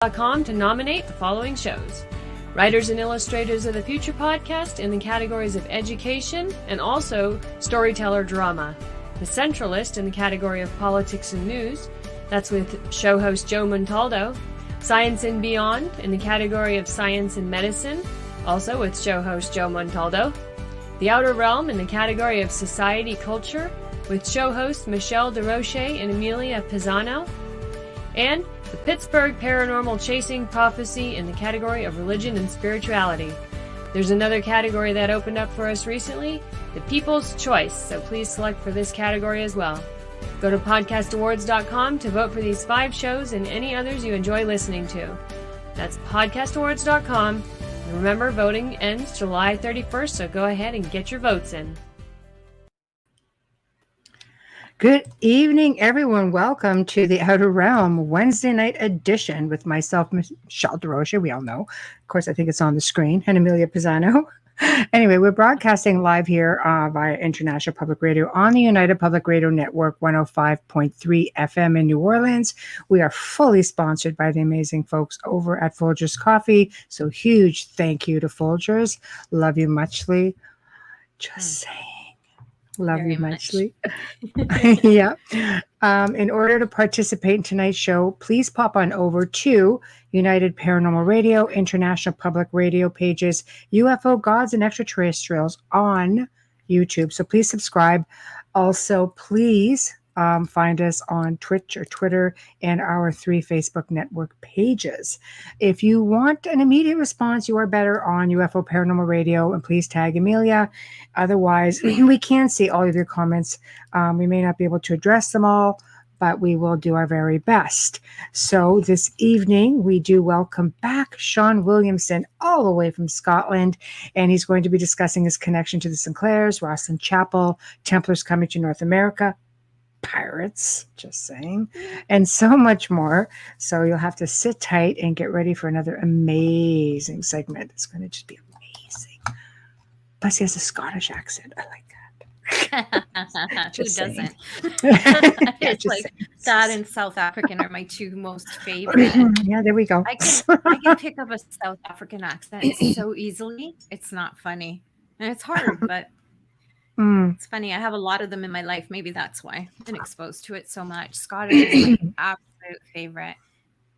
Com to nominate the following shows: Writers and Illustrators of the Future podcast in the categories of education and also storyteller drama. The Centralist in the category of politics and news. That's with show host Joe Montaldo. Science and Beyond in the category of science and medicine, also with show host Joe Montaldo. The Outer Realm in the category of society culture with show hosts Michelle Desrochers and Amelia Pisano. And the Pittsburgh Paranormal Chasing Prophecy in the category of religion and spirituality. There's another category that opened up for us recently, the People's Choice, so please select for this category as well. Go to podcastawards.com to vote for these 5 shows and any others you enjoy listening to. That's podcastawards.com. And remember, voting ends July 31st, so go ahead and get your votes in. Good evening, everyone. Welcome to the Outer Realm Wednesday night edition with myself, Michelle Desrochers. We all know. Of course, I think it's on the screen. And Amelia Pisano. Anyway, we're broadcasting live here via International Public Radio on the United Public Radio Network 105.3 FM in New Orleans. We are fully sponsored by the amazing folks over at Folgers Coffee. So huge thank you to Folgers. Love you muchly. Just saying. Love you muchly. Yeah. In order to participate in tonight's show, please pop on over to United Paranormal Radio, International Public Radio pages, UFO Gods and Extraterrestrials on YouTube. So please subscribe. Also, please find us on Twitch or Twitter and our 3 Facebook network pages. If you want an immediate response, you are better on UFO Paranormal Radio, and please tag Amelia. Otherwise, we can see all of your comments. We may not be able to address them all, but we will do our very best. So this evening, we do welcome back Shawn Williamson all the way from Scotland, and he's going to be discussing his connection to the Sinclairs, Rosslyn Chapel, Templars coming to North America, pirates, just saying, and so much more. So you'll have to sit tight and get ready for another amazing segment. It's going to just be amazing. Plus, he has a Scottish accent. I like that. Who saying. doesn't? Yeah, It's like saying. that and South African are my 2 most favorite. Yeah, there we go. I can pick up a South African accent so easily. It's not funny. And it's hard, but it's funny. I have a lot of them in my life. Maybe that's why I've been exposed to it so much. Scottish is my absolute favorite.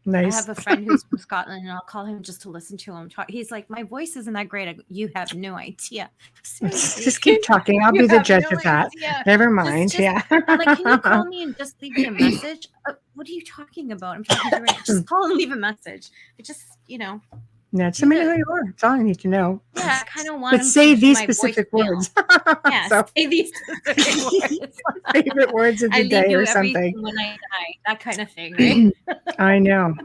Nice. I have a friend who's from Scotland, and I'll call him just to listen to him talk. He's like, my voice isn't that great. I go, you have no idea. Seriously. Just keep talking. I'll be the judge of that. Never mind. Yeah. I'm like, can you call me and just leave me a message? What are you talking about? I'm talking to you right now. Just call and leave a message. I just, Yeah, just a minute who you are. That's all I need to know. Yeah, I kind of want But say these specific words. Yeah, So, say these specific words. favorite words of the day or something. When I die, that kind of thing, right? I know.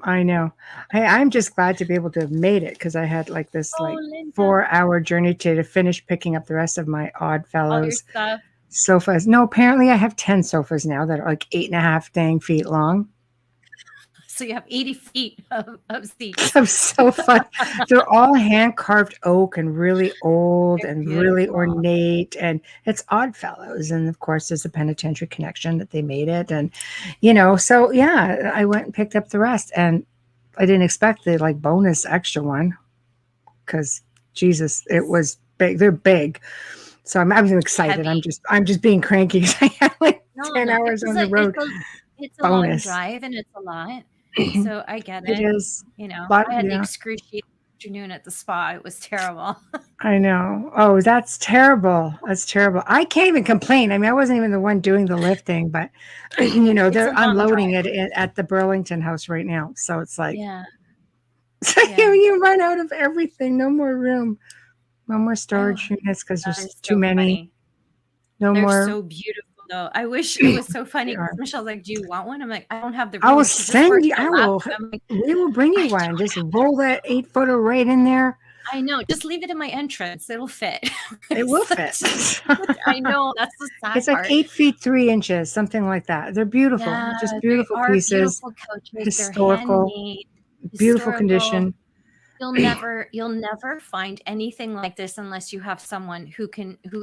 Hey, I'm just glad to be able to have made it because I had like this Linda. 4-hour journey to finish picking up the rest of my Odd All your Fellows stuff. sofas. No, apparently I have 10 sofas now that are like 8.5 dang feet long. So you have 80 feet of seats. Of sofa. They're all hand carved oak and really old and really ornate, and it's Odd Fellows. And of course, there's a penitentiary connection that they made it, and so yeah, I went and picked up the rest, and I didn't expect the bonus extra one because Jesus, it was big. They're big, so I'm excited. Heavy. I'm just being cranky because I had 10 hours on the road. It's a long drive and it's a lot. So I get it. It is. I had the excruciating afternoon at the spa. It was terrible. I know. Oh, that's terrible. That's terrible. I can't even complain. I mean, I wasn't even the one doing the lifting, but they're unloading it at the Burlington house right now. So it's like, you run out of everything. No more room. No more storage units because there's too many. Funny. No They're more. So beautiful. Though I wish it was so funny. Michelle's like, "Do you want one?" I'm like, "I don't have the room." I will send you. I will. Like, we will bring you one. Just roll that 8-footer right in there. I know. Just leave it in my entrance. It'll fit. It will fit. I know. That's the sad It's like part. 8 feet 3 inches, something like that. They're beautiful. Yeah, Just beautiful pieces. Beautiful couches. Historical. They're handmade, Beautiful condition. You'll never find anything like this unless you have someone who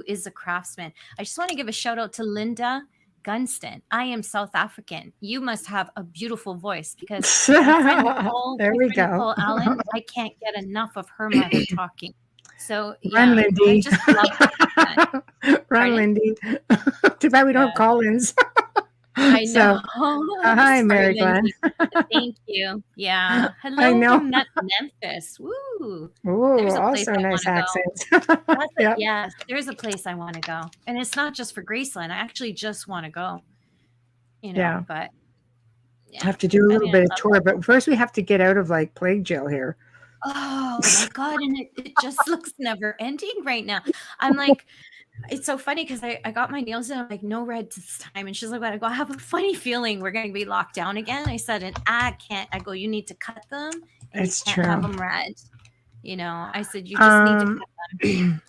is a craftsman. I just want to give a shout out to Linda Gunston. I am South African. You must have a beautiful voice because my friend Nicole, there we go. Nicole Allen, I can't get enough of her mother talking. So Run, yeah, Lindy. I just love that. Run, Pardon? Lindy. Too bad we don't have call-ins. I know. Hi, Sorry, Mary Glenn. Lindsay. Thank you. Yeah. Hello I know. from Memphis. Woo. Ooh, There's a place also I nice wanna accents. Yep. Yes, there's a place I want to go. And it's not just for Graceland. I actually just want to go. But I have to do a little bit of tour, but first we have to get out of like plague jail here. Oh my God. And it just looks never ending right now. I'm like, it's so funny because I got my nails done. I'm like, no red this time. And she's like, I go, I have a funny feeling we're going to be locked down again. I said, and I can't. I go, you need to cut them. And It's you can't true. have them red. I said, you just need to cut them.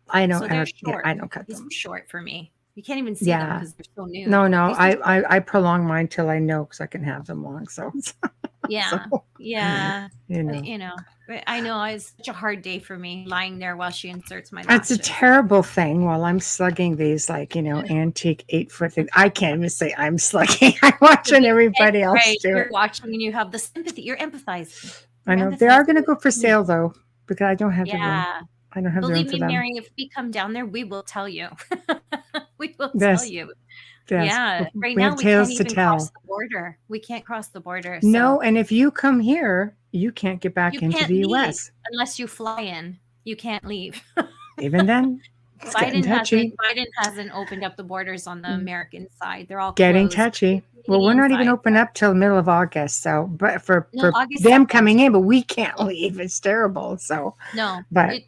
I know. So they're short. I don't cut These them. are short for me. You can't even see them because they're so new. No. I prolong mine till I know because I can have them long. So yeah. you know. I know it's such a hard day for me lying there while she inserts my That's lashes. a terrible thing while I'm slugging these antique 8-foot things. I can't even say I'm slugging. I'm watching everybody else do You're it. watching and you have the sympathy. You're empathizing. I know. They are going to go for sale though because I don't have the room. Yeah. I don't have the room Believe for me, them. Mary, if we come down there, we will tell you. We will tell you. Yes. Yeah. Right We now, have we tales can't to even tell. cross the border. We can't cross the border. So No, and if you come here, you can't get back you into can't the leave U.S. unless you fly in. You can't leave. Even then, it's getting touchy. Biden hasn't opened up the borders on the American side. They're all Getting closed. touchy. Well, we're not even open up till the middle of August. So, but for August them 2nd. coming in, but we can't leave. It's terrible. So, No, but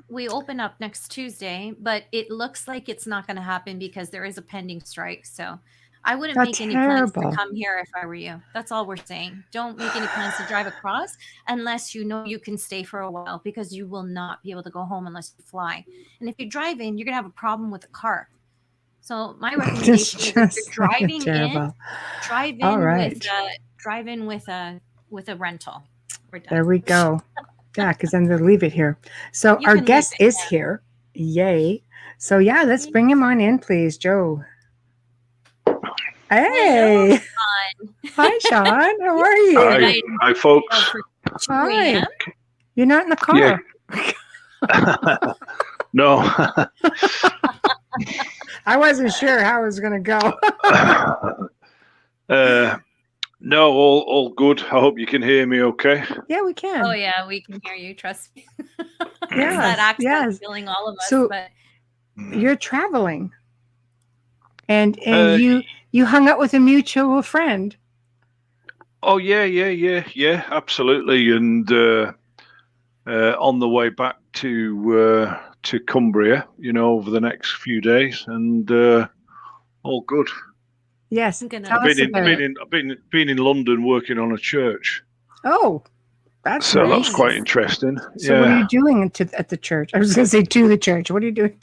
we open up next Tuesday, but it looks like it's not going to happen because there is a pending strike. So I wouldn't make any plans to come here if I were you. That's all we're saying. Don't make any plans to drive across unless you know you can stay for a while because you will not be able to go home unless you fly. And if you're driving, you're going to have a problem with the car. So my recommendation is if you're driving in, drive in with a rental. We're done. There we go. Yeah, because then they'll leave it here. So our guest is here. Yay. So yeah, let's bring him on in, please, Joe. Hey. Hello, Shawn. Hi, Shawn. How are you? Hi, folks. Hi. You're not in the car. Yeah. No. I wasn't sure how it was going to go. No, all good. I hope you can hear me okay. Yeah, we can. Oh, yeah, we can hear you. Trust me. Yes, that accent feeling all of us. So but you're traveling. And you hung out with a mutual friend. Oh, yeah, absolutely. And on the way back to Cumbria, over the next few days, and all good. Yes, I've been in London working on a church. Oh, that's nice. That's quite interesting. So, what are you doing at the church? I was going to say to the church. What are you doing?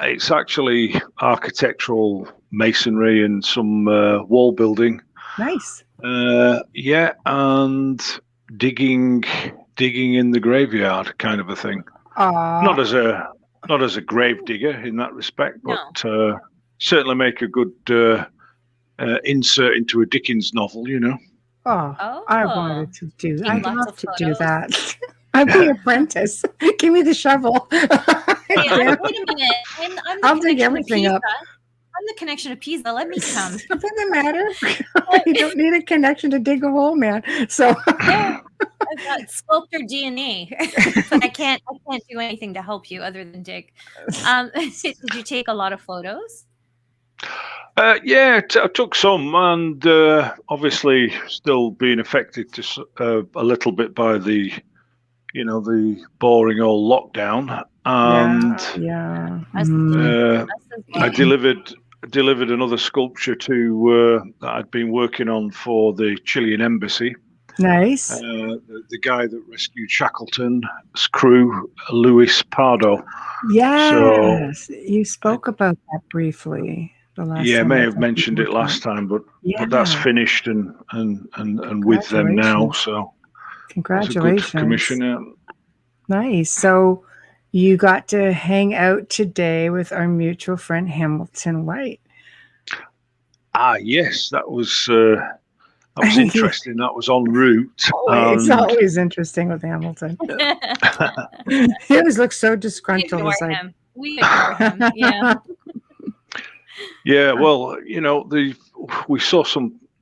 It's actually architectural masonry and some wall building. Nice. And digging in the graveyard, kind of a thing. Not as a grave digger in that respect, but certainly make a good insert into a Dickens novel, Oh, I wanted to do that. I'd love to do that. I'd be an apprentice. Give me the shovel. Wait a minute. I'll dig everything up. I'm the connection to Pisa. Let me come. It doesn't matter. You don't need a connection to dig a hole, man. So I've got sculptor DNA, but I can't do anything to help you other than dig. Did you take a lot of photos? I took some, and obviously still being affected a little bit by the boring old lockdown. And I delivered another sculpture that I'd been working on for the Chilean embassy. Nice. The guy that rescued Shackleton's crew, Luis Pardo. Yes, you spoke about that briefly. I may have mentioned it last time, but that's finished and with them now. So congratulations. Good commission. Nice. So you got to hang out today with our mutual friend Hamilton White. Yes, that was interesting. That was en route. It's always interesting with Hamilton. He always looks so disgruntled. We ignore him. Yeah. Yeah. Well, we saw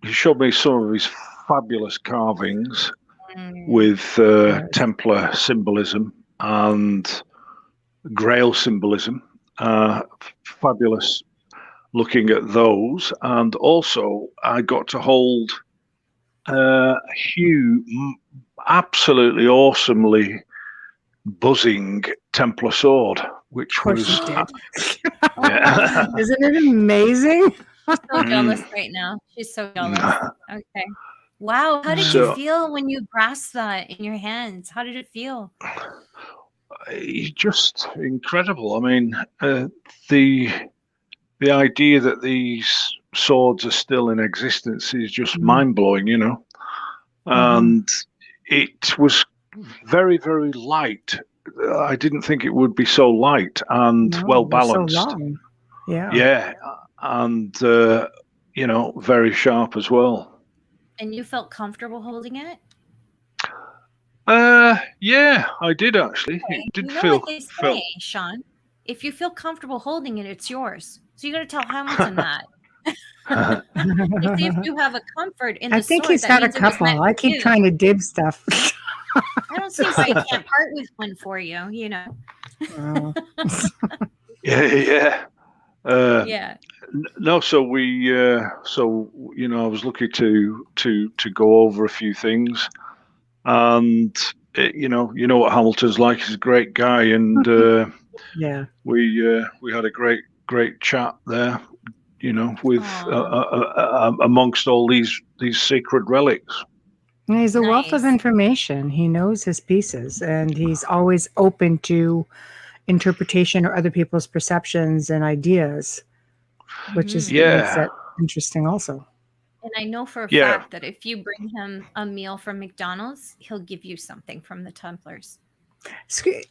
he showed me some of his fabulous carvings with Templar symbolism and Grail symbolism. Fabulous looking at those. And also I got to hold Hugh absolutely awesomely buzzing Templar sword, which was yeah. Isn't it amazing? She's so jealous right now. She's so jealous. Okay. Wow. How did you feel when you grasped that in your hands? How did it feel? Just incredible. I mean, the idea that these swords are still in existence is just mind-blowing, and it was very, very light. I didn't think it would be so light and well balanced. So long. Yeah, and very sharp as well. And you felt comfortable holding it? Yeah, I did actually. Okay. It did feel. What they say, Shawn? If you feel comfortable holding it, it's yours. So you got to tell Hamilton that. If you have a comfort in the sword, I think he's got a couple. I keep trying to dib stuff. I don't see why I can't part with one for you. Yeah. Yeah. No, so we, I was lucky to go over a few things, and you know what Hamilton's like. He's a great guy, and yeah, we had a great chat there. With amongst all these sacred relics. And he's a wealth of information. He knows his pieces, and he's always open to interpretation or other people's perceptions and ideas, which is makes it interesting also. And I know for a fact that if you bring him a meal from McDonald's, he'll give you something from the Templars.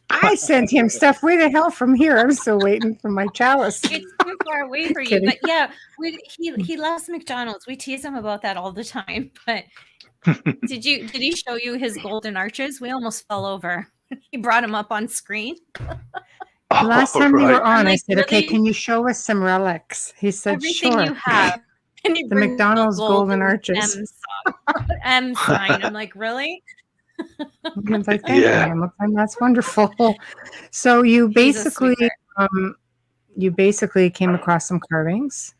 I sent him stuff way the hell from here. I'm still waiting for my chalice. It's too far away for you. But yeah, he loves McDonald's. We tease him about that all the time. But did he show you his golden arches? We almost fell over. He brought him up on screen. Last time we were on, I said, "Okay, can you show us some relics?" He said, "Everything sure." You have. And the McDonald's golden arches. M sign. I'm like, really? I'm like, thank you, Hamilton. That's wonderful. So you basically came across some carvings.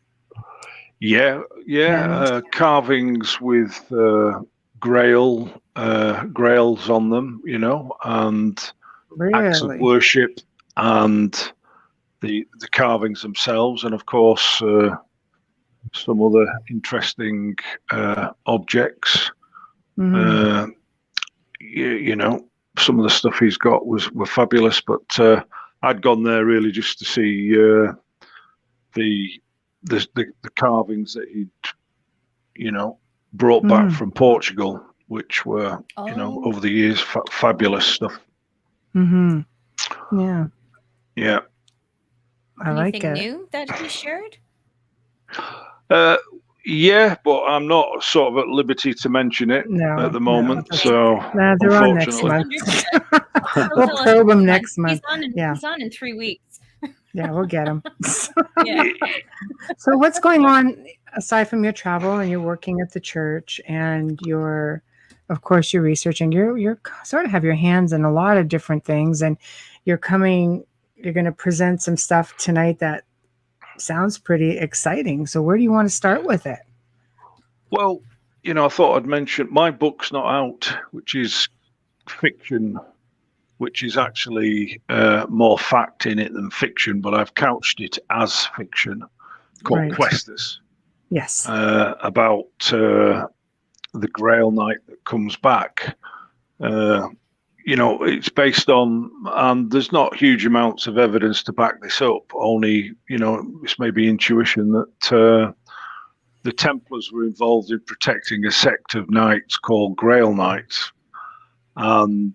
Yeah. Carvings with grails on them, and acts of worship, and the carvings themselves, and of course some other interesting objects. Mm-hmm. Some of the stuff he's got were fabulous, but I'd gone there really just to see the carvings that he'd brought back from Portugal, which were over the years fabulous stuff. Mm-hmm. Yeah. I like it. Anything new that he shared? Yeah, but I'm not sort of at liberty to mention it at the moment. So they're on next month. We'll probe them next month. He's on in 3 weeks. Yeah, we'll get him. So what's going on aside from your travel and you're working at the church and you're researching, you're sort of have your hands in a lot of different things, and you're going to present some stuff tonight that sounds pretty exciting. So where do you want to start with it? Well, I thought I'd mention my book's not out, which is fiction, which is actually more fact in it than fiction, but I've couched it as fiction, called Questus. Yes. About the Grail Knight that comes back. It's based on, and there's not huge amounts of evidence to back this up, only, it's maybe intuition that the Templars were involved in protecting a sect of knights called Grail Knights. And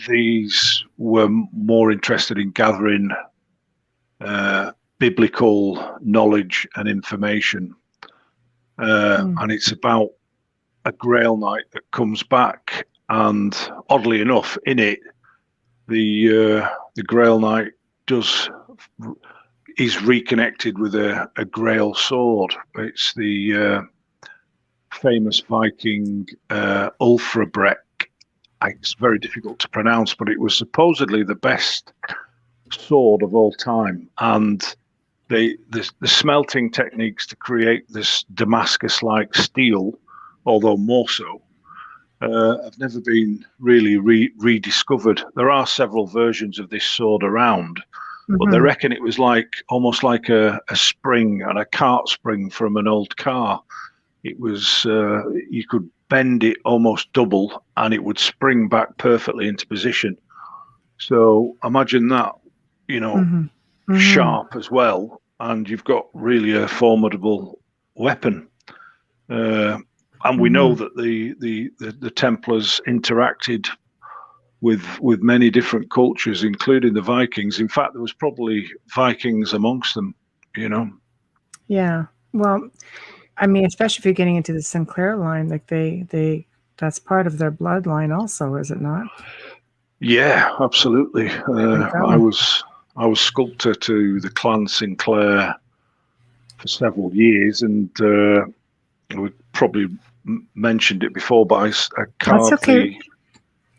these were more interested in gathering biblical knowledge and information. And it's about a Grail Knight that comes back, and oddly enough, in it, the Grail Knight is reconnected with a Grail sword. It's the famous Viking Ulfrabreck. It's very difficult to pronounce, but it was supposedly the best sword of all time. And the smelting techniques to create this Damascus-like steel, although more so, have never been really rediscovered. There are several versions of this sword around, but they reckon it was almost like a spring and a cart spring from an old car. It was you could bend it almost double, and it would spring back perfectly into position. So imagine that, sharp as well, and you've got really a formidable weapon. And we know that the Templars interacted with many different cultures, including the Vikings. In fact, there was probably Vikings amongst them, Yeah. Well, I mean, especially if you're getting into the Sinclair line, like that's part of their bloodline also, is it not? Yeah, absolutely. I was sculptor to the clan Sinclair for several years, and we probably mentioned it before, but I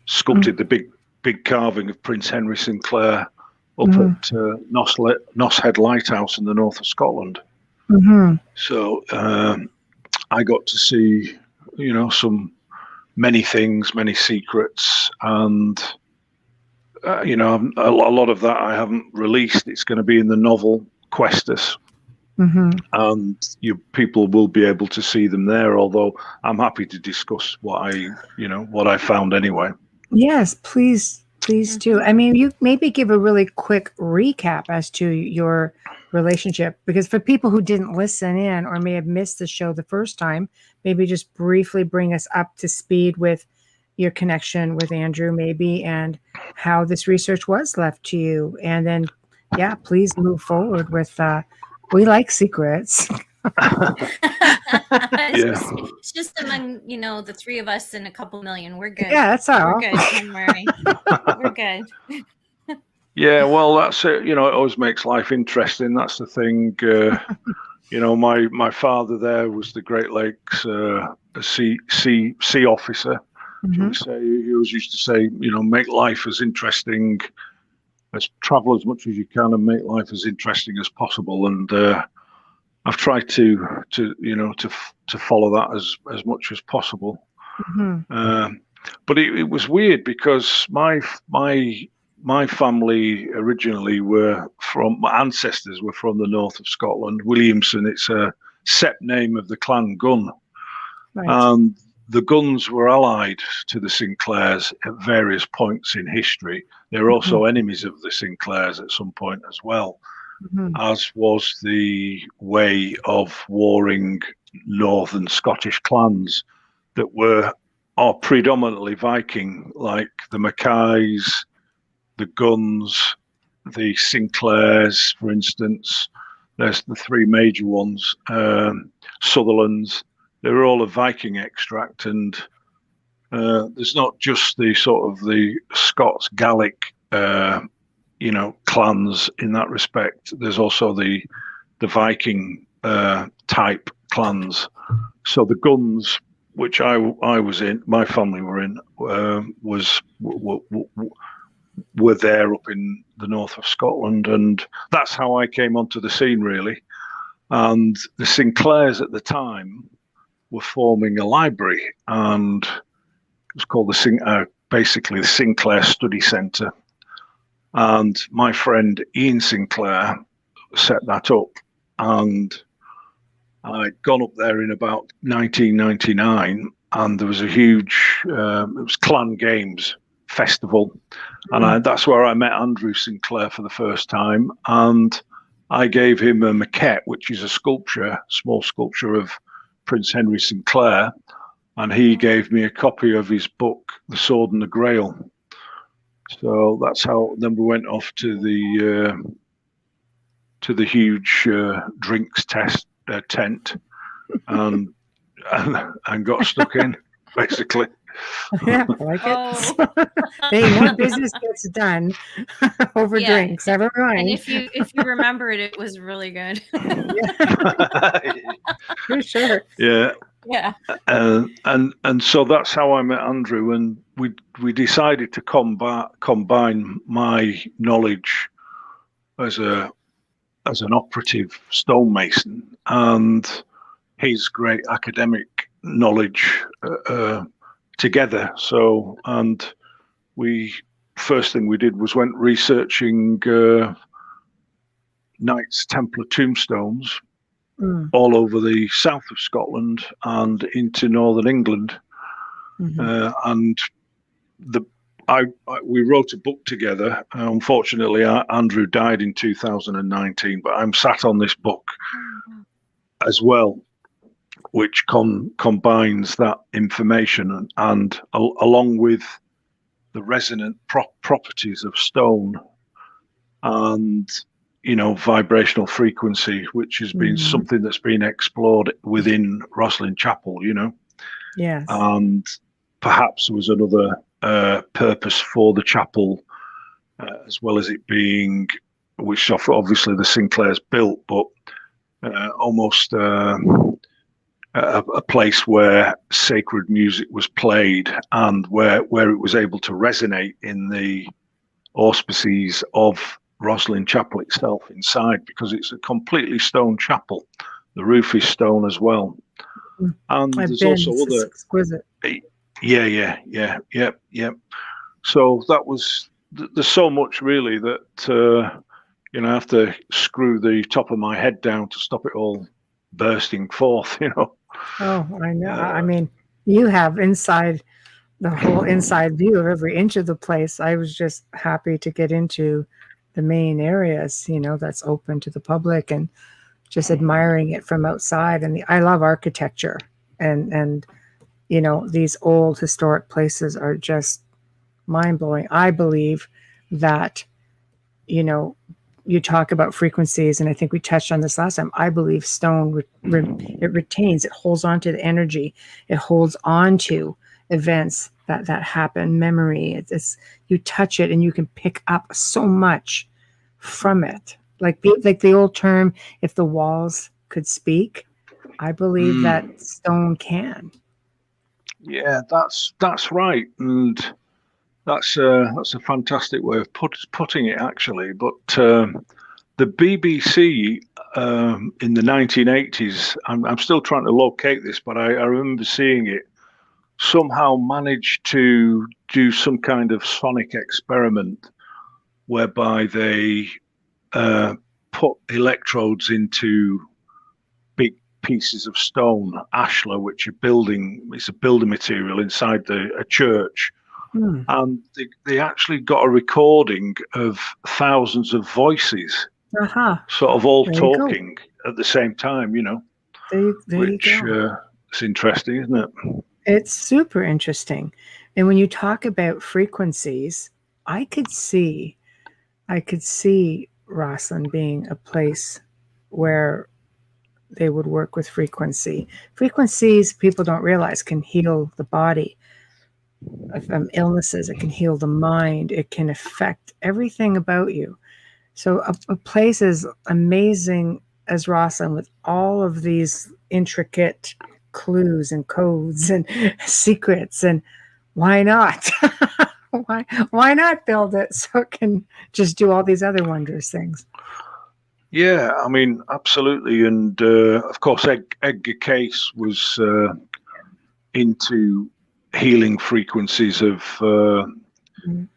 sculpted the big carving of Prince Henry Sinclair up at Noss Head Lighthouse in the north of Scotland. So I got to see, many things, many secrets, and a lot of that I haven't released. It's going to be in the novel Questus, and people will be able to see them there. Although I'm happy to discuss what I found anyway. Yes, please do. I mean, you maybe give a really quick recap as to your relationship, because for people who didn't listen in or may have missed the show the first time, maybe just briefly bring us up to speed with your connection with Andrew, maybe, and how this research was left to you. And then, please move forward with, we like secrets. It's just among the three of us and a couple million. We're good. Yeah, that's all. We're good. Don't worry. We're good. Yeah, well, that's it. It always makes life interesting. That's the thing. My father there was the Great Lakes sea officer. He always used to say, make life as interesting, travel as much as you can, and make life as interesting as possible. And I've tried to follow that as much as possible. But it was weird because my family originally my ancestors were from the north of Scotland. Williamson, it's a set name of the clan Gunn. Right. And the Gunns were allied to the Sinclairs at various points in history. They were also enemies of the Sinclairs at some point as well, as was the way of warring northern Scottish clans that are predominantly Viking, like the Mackays, the Gunns, the Sinclairs, for instance. There's the three major ones, Sutherlands. They were all a Viking extract, and there's not just the sort of the Scots Gaelic, clans in that respect. There's also the Viking type clans. So the Gunns, which I was in, my family were in, were there up in the north of Scotland, and that's how I came onto the scene, really. And the Sinclairs at the time were forming a library, and it was called basically the Sinclair Study Centre. And my friend Ian Sinclair set that up, and I'd gone up there in about 1999, and there was a huge, it was Clan Games Festival, and that's where I met Andrew Sinclair for the first time, and I gave him a maquette, which is a small sculpture of Prince Henry Sinclair, and he gave me a copy of his book, The Sword and the Grail. So that's how. Then we went off to the huge drinks tent, and got stuck in, basically. Yeah, I like it. Hey, more business gets done over drinks. Never mind. And if you remember it, it was really good. For sure. Yeah. Yeah. And so that's how I met Andrew, and we decided to combine my knowledge as an operative stonemason and his great academic knowledge together. So, and first thing we did was went researching Knights Templar tombstones all over the south of Scotland and into northern England. And we wrote a book together. Unfortunately, Andrew died in 2019, but I'm sat on this book as well, which combines that information and along with the resonant properties of stone and vibrational frequency, which has been something that's been explored within Rosslyn Chapel. Yes, and perhaps there was another purpose for the chapel, as well as it being, which obviously the Sinclairs built, but almost a place where sacred music was played and where it was able to resonate in the auspices of Rosslyn Chapel itself inside, because it's a completely stone chapel. The roof is stone as well. And there's also other exquisite. Yeah. So that was, there's so much really that I have to screw the top of my head down to stop it all bursting forth. Oh, I know. I mean, you have the whole inside view of every inch of the place. I was just happy to get into the main areas, that's open to the public, and just admiring it from outside. And I love architecture, and these old historic places are just mind-blowing. I believe that, you talk about frequencies, and I think we touched on this last time. I believe stone, it retains, it holds on to the energy, it holds on to events that happen, memory. It's you touch it and you can pick up so much from it. Like the old term, if the walls could speak, I believe that stone can. Yeah, that's right, and that's a fantastic way of putting it, actually. But the BBC in the 1980s, I'm still trying to locate this, but I remember seeing it, somehow managed to do some kind of sonic experiment whereby they put electrodes into big pieces of stone, ashlar, which it's a building material inside a church. And they actually got a recording of thousands of voices, sort of all talking at the same time, which is interesting, isn't it? It's super interesting. And when you talk about frequencies, I could see Rosslyn being a place where they would work with frequency. Frequencies, people don't realize, can heal the body from illnesses. It can heal the mind. It can affect everything about you. So a place as amazing as Rosslyn, with all of these intricate clues and codes and secrets, and why not? why not build it so it can just do all these other wondrous things? Yeah, I mean, absolutely. And of course, Edgar Cayce was into healing frequencies of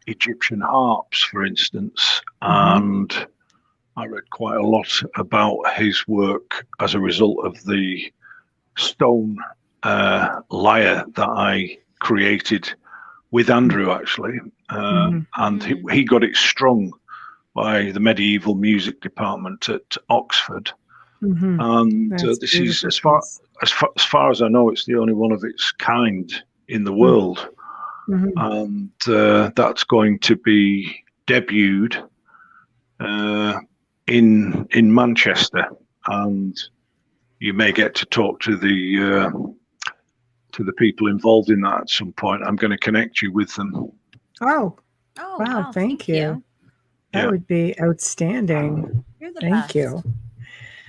Egyptian harps, for instance. And I read quite a lot about his work as a result of the stone lyre that I created with Andrew, actually. And he got it strung by the medieval music department at Oxford. And this is, as far as I know, it's the only one of its kind in the world. and that's going to be debuted in Manchester, and you may get to talk to the people involved in that at some point. I'm going to connect you with them. Oh, wow! Thank you. That would be outstanding. You're the Thank best. you.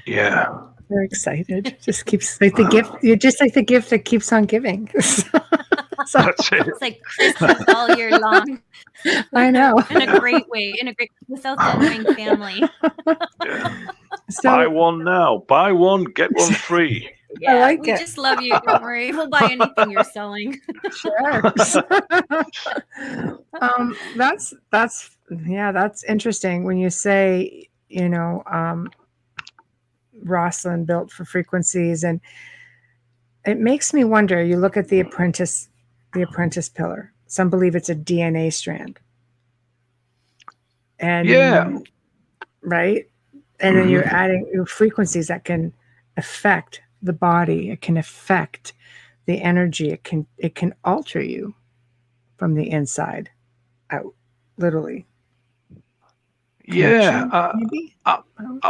Yeah. Very excited. Just keeps like the gift. You're just like the gift that keeps on giving. So, that's it. It's like Christmas all year long. I know. In a great way. Without the annoying family. Yeah. So, buy one now. Buy one, get one free. Yeah, I like we just love you. Don't worry. We'll buy anything you're selling. Sure. That's interesting when you say, Rosalind built for frequencies, and it makes me wonder. You look at the apprentice pillar. Some believe it's a DNA strand, and right, and then you're adding frequencies that can affect the body. It can affect the energy. It can alter you from the inside out, literally. Yeah,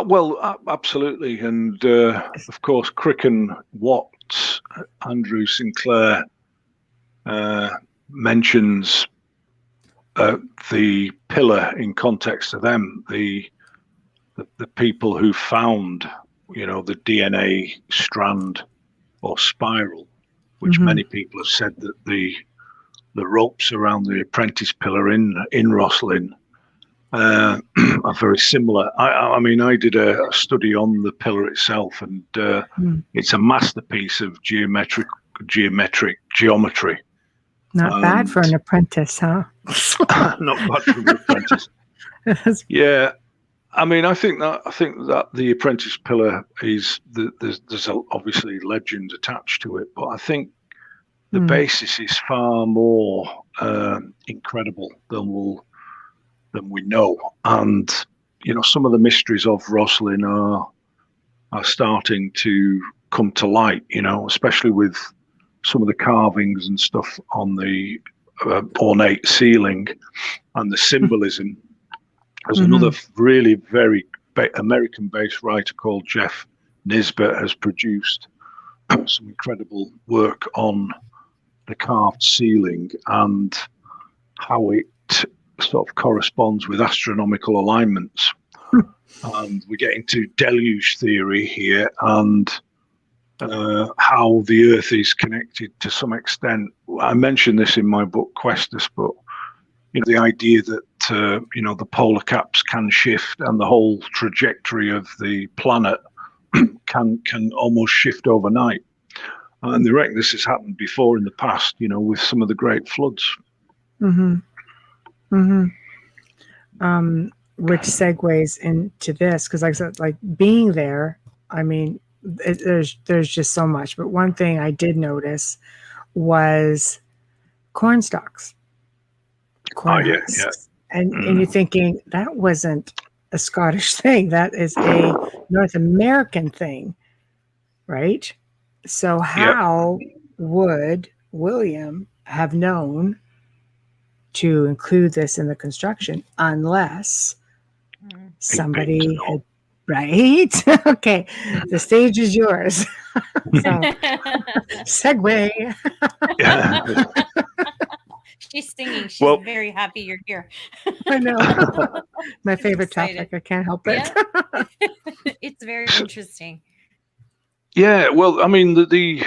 well, absolutely. And of course, Crick and Watts, Andrew Sinclair mentions the pillar in context to them, the people who found, the DNA strand or spiral, which many people have said that the ropes around the apprentice pillar in Rosslyn are very similar. I mean, I did a study on the pillar itself, and it's a masterpiece of geometric geometry. Not bad for an apprentice, huh? Not bad for an apprentice. Yeah, I mean, I think that the apprentice pillar is there's obviously legend attached to it, but I think the basis is far more incredible than we know, and some of the mysteries of Rosslyn are starting to come to light. Especially with some of the carvings and stuff on the ornate ceiling and the symbolism. There's another really very American-based writer called Jeff Nisbet has produced some incredible work on the carved ceiling and how it sort of corresponds with astronomical alignments. And we get into deluge theory here and how the Earth is connected to some extent. I mentioned this in my book Questus, but the idea that the polar caps can shift and the whole trajectory of the planet can almost shift overnight. And they reckon this has happened before in the past, with some of the great floods. Which segues into this, because like I said, like being there, I mean, there's just so much. But one thing I did notice was corn stalks. Yeah. And you're thinking that wasn't a Scottish thing. That is a North American thing, right? So how would William have known to include this in the construction unless somebody had, right? Okay, the stage is yours. So, segue. Yeah. She's singing. She's very happy you're here. I know. My favorite topic. I can't help it. Yeah. It's very interesting. Yeah, well, I mean, the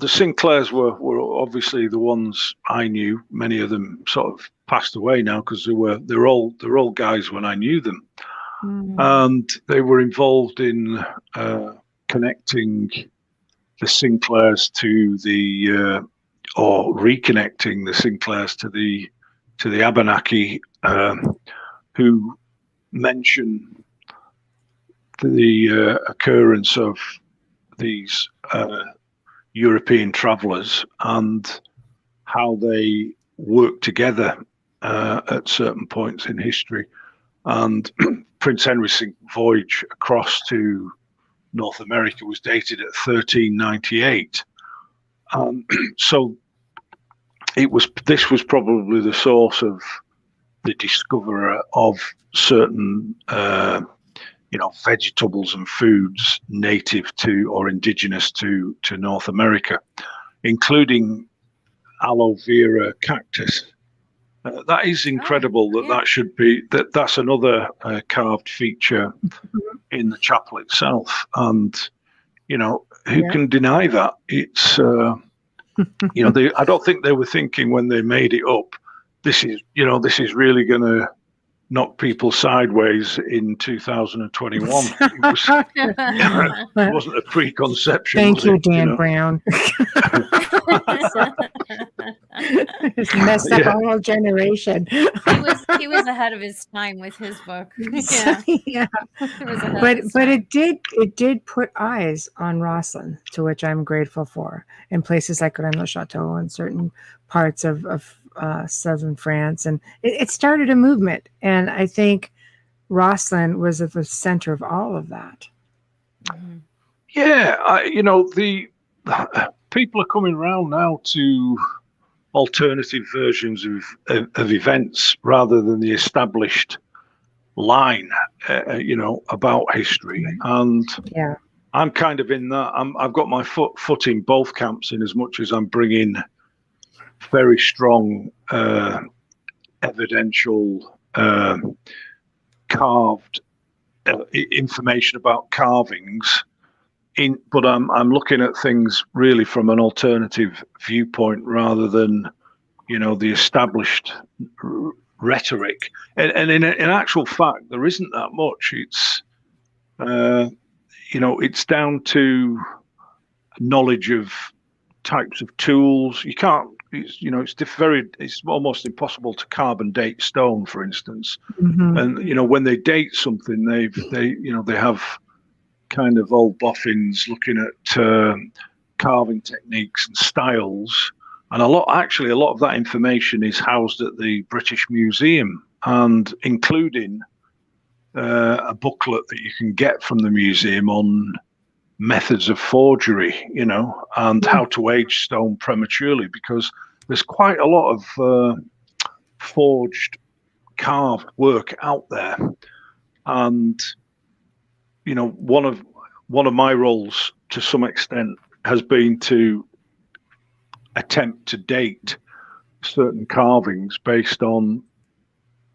Sinclairs were obviously the ones I knew. Many of them sort of passed away now because they're old guys when I knew them, and they were involved in connecting the Sinclairs to the or reconnecting the Sinclairs to the Abenaki, who mention the occurrence of these European travelers and how they work together at certain points in history. And Prince Henry's voyage across to North America was dated at 1398. So this was probably the source of the discoverer of certain vegetables and foods native to or indigenous to North America, including aloe vera cactus. That is incredible. That should be that's another carved feature in the chapel itself, and who can deny that? It's I don't think they were thinking when they made it up, this is really going to knock people sideways in 2021. It wasn't a preconception. Thank you, Dan Brown. It's messed up a whole generation. He was ahead of his time with his book. Yeah. But it did put eyes on Rosslyn, to which I'm grateful for, in places like Rennes-le-Château and certain parts of southern France, and it started a movement, and I think Rosslyn was at the center of all of that. Yeah, the people are coming around now to alternative versions of events rather than the established line, about history. And I'm kind of in that. I've got my foot in both camps, in as much as I'm bringing very strong evidential carved information about carvings but I'm looking at things really from an alternative viewpoint rather than the established rhetoric, and in actual fact there isn't that much. It's it's down to knowledge of types of tools. You can't. It's almost impossible to carbon date stone, for instance. And when they date something, they have kind of old boffins looking at carving techniques and styles, and a lot of that information is housed at the British Museum, and including a booklet that you can get from the museum on methods of forgery, and how to age stone prematurely, because there's quite a lot of forged, carved work out there. And one of my roles to some extent has been to attempt to date certain carvings based on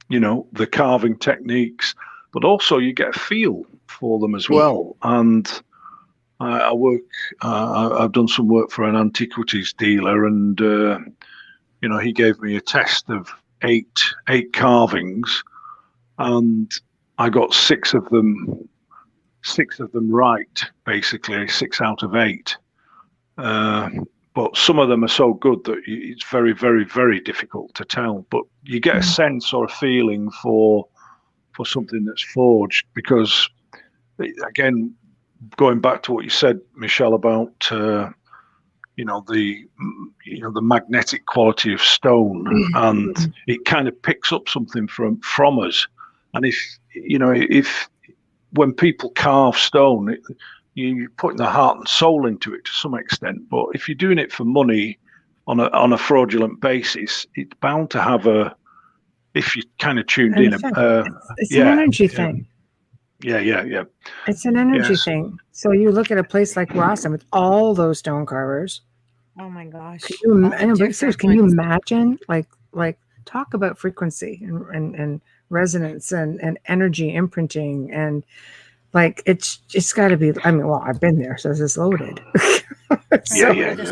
the carving techniques, but also you get a feel for them as well. And I've done some work for an antiquities dealer, and he gave me a test of eight carvings, and I got six of them right, basically 6 out of 8. But some of them are so good that it's very, very, very difficult to tell. But you get a sense or a feeling for something that's forged, because, again, going back to what you said, Michelle, about the magnetic quality of stone, and it kind of picks up something from us. And if when people carve stone, you're putting their heart and soul into it to some extent. But if you're doing it for money on a fraudulent basis, it's bound to have if you kind of tuned in. It's an energy thing. Yeah. It's an energy thing. So you look at a place like Rosslyn with all those stone carvers. Oh my gosh! Can you imagine? Like talk about frequency and resonance and energy imprinting, and like it's got to be. I mean, well, I've been there, so it's loaded. The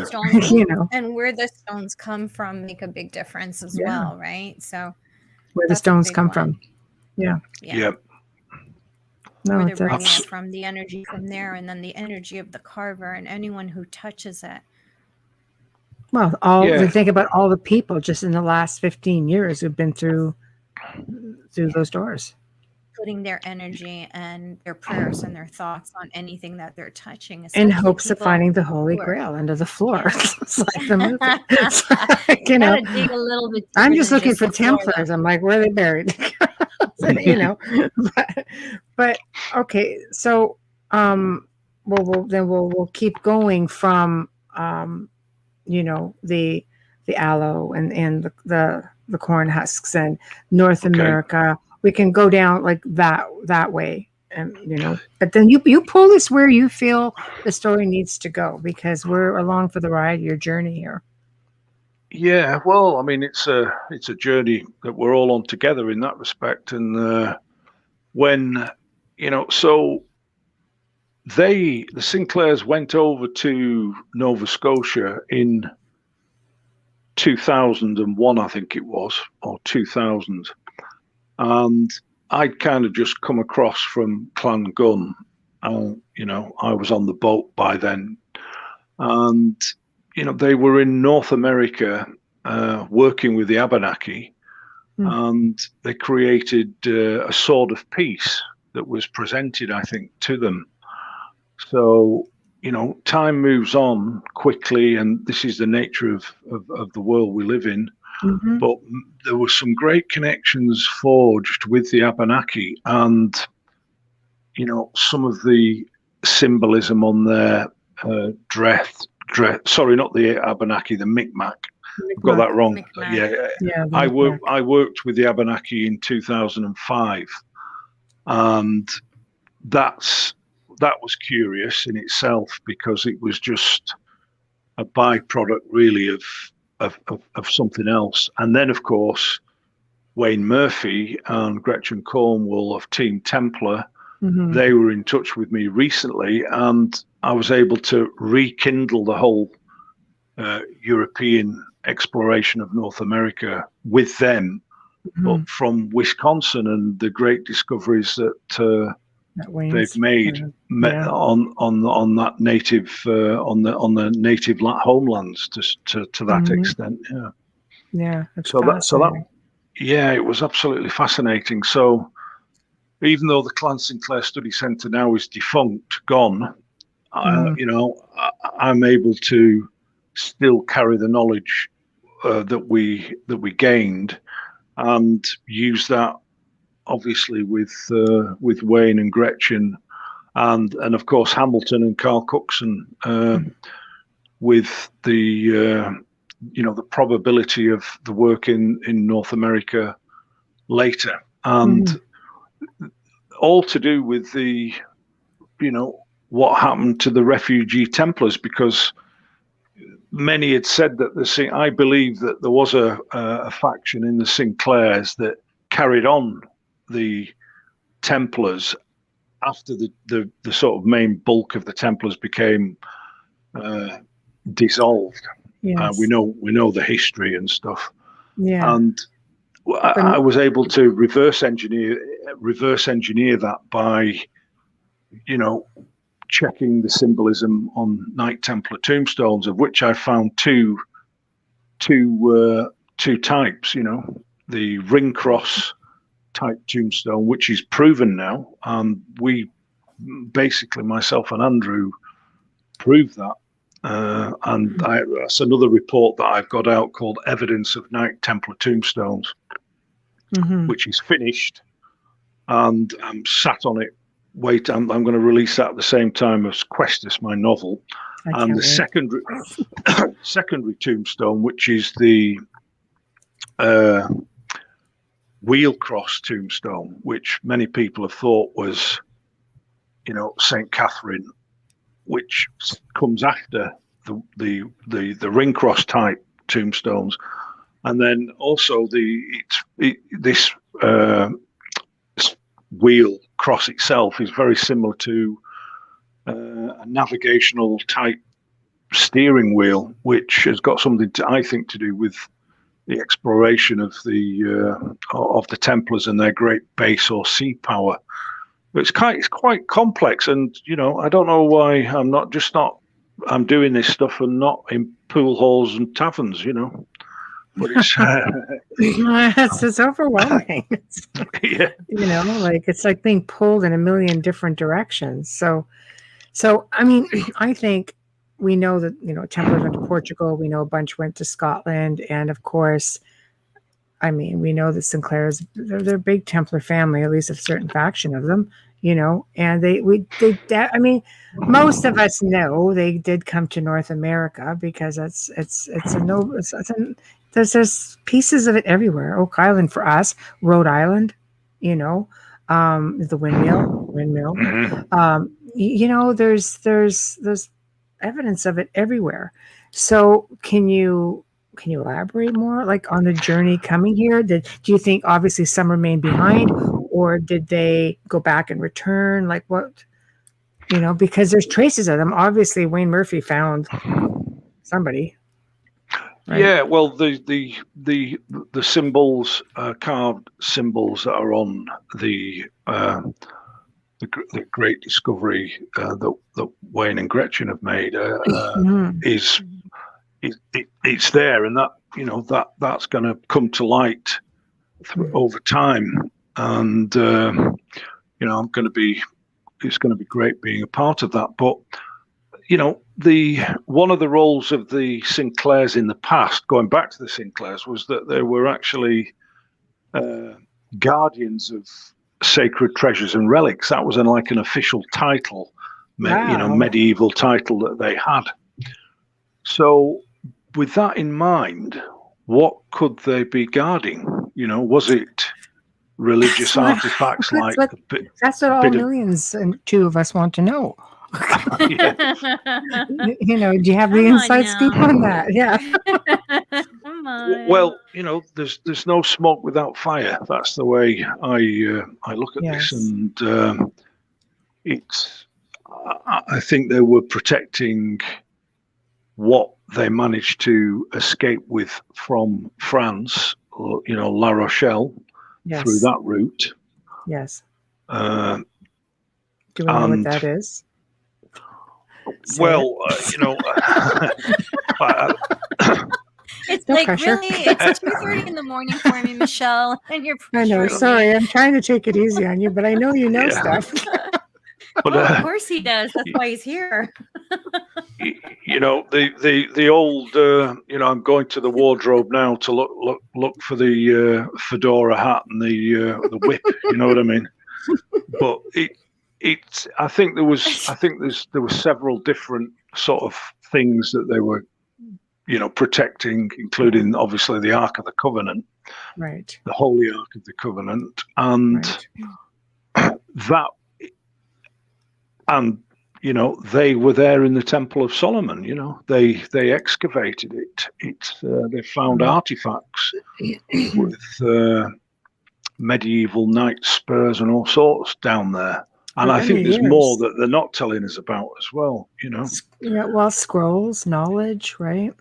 stones, and where the stones come from make a big difference as well, right? So where the stones come from, yeah. No, where they're bringing it from, the energy from there, and then the energy of the carver and anyone who touches it. Well, think about all the people just in the last 15 years who've been through those doors, putting their energy and their prayers and their thoughts on anything that they're touching, in hopes of finding the Holy Grail under the floor. It's like the movie. Dig a little bit. I'm just looking for Templars. I'm like, where are they buried? But okay. So, we'll keep going from, the aloe and the corn husks and North America. We can go down like that way. And, but then you pull us where you feel the story needs to go, because we're along for the ride, your journey here. Yeah, well, I mean, it's a journey that we're all on together in that respect. And when, so the Sinclairs went over to Nova Scotia in 2001, I think it was, or 2000. And I'd kind of just come across from Clangun. I was on the boat by then. And, they were in North America working with the Abenaki. And they created a sword of peace that was presented, I think, to them. So, time moves on quickly, and this is the nature of the world we live in. Mm-hmm. But there were some great connections forged with the Abenaki, and some of the symbolism on their dress. Sorry, not the Abenaki, the Mi'kmaq. I've got that wrong. Yeah. I worked with the Abenaki in 2005, and that was curious in itself, because it was just a byproduct, really, of something else. And then, of course, Wayne Murphy and Gretchen Cornwall of Team Templar, they were in touch with me recently, and I was able to rekindle the whole European exploration of North America with them, but from Wisconsin, and the great discoveries that they've made on that native on the native homelands to that extent. It was absolutely fascinating. So even though the Clan Sinclair Study Centre now is defunct, gone, I'm able to still carry the knowledge that we gained, and use that obviously with Wayne and Gretchen, and of course Hamilton and Carl Cookson, with the the probability of the work in North America later, and all to do with the what happened to the refugee Templars, because many had said that I believe that there was a faction in the Sinclairs that carried on the Templars after the sort of main bulk of the Templars became dissolved. Yes. We know the history and stuff. Yeah. And I was able to reverse engineer that by, checking the symbolism on Knight Templar tombstones, of which I found two types. The ring cross type tombstone, which is proven now, and we basically, myself and Andrew, proved that. And that's another report that I've got out called Evidence of Knight Templar Tombstones, which is finished, and I'm sat on it. I'm going to release that at the same time as Questus, my novel, and the secondary tombstone, which is the wheel cross tombstone, which many people have thought was, St. Catherine, which comes after the ring cross type tombstones, and then also this wheel cross itself is very similar to a navigational type steering wheel, which has got something I think to do with the exploration of the Templars and their great base or sea power. It's quite complex, and I don't know why I'm doing this stuff and not in pool halls and taverns, But it's overwhelming. Yeah. It's like being pulled in a million different directions. So I mean, I think we know that Templars went to Portugal. We know a bunch went to Scotland, and of course, I mean, we know that Sinclairs, they're a big Templar family, at least a certain faction of them. and most of us know they did come to North America because there's pieces of it everywhere. Oak Island for us, Rhode Island, the windmill. There's evidence of it everywhere. So can you elaborate more, like, on the journey coming here? Do you think obviously some remained behind, or did they go back and return? Like, what, because there's traces of them. Obviously, Wayne Murphy found somebody. Right? Yeah, well, the symbols, carved symbols that are on the great discovery that Wayne and Gretchen have made it's there, and that's going to come to light over time, and it's going to be great being a part of that. But one of the roles of the Sinclairs in the past, going back to the Sinclairs, was that they were actually guardians of sacred treasures and relics. That was an official title, medieval title that they had. So with that in mind, what could they be guarding? Was it religious artifacts that's what all millions and two of us want to know. Do you have the inside scoop on that? Yeah. Come on. Well, there's no smoke without fire. That's the way I look at this, and I think they were protecting what they managed to escape with from France, La Rochelle, through that route. Yes. Do we know what that is? Well, it's no pressure. Really, it's 2:30 in the morning for me, Michelle, and you're. I know. Sorry, I'm trying to take it easy on you, but I know stuff. But, of course he does. That's why he's here. The old. I'm going to the wardrobe now to look for the fedora hat and the whip. You know what I mean? But I think there were several different sort of things that they were, protecting, including obviously the Ark of the Covenant, right? The Holy Ark of the Covenant, and that, and they were there in the Temple of Solomon. They excavated it. They found artifacts with medieval knight spurs and all sorts down there. And I think there's more that they're not telling us about as well, Yeah, well, scrolls, knowledge, right?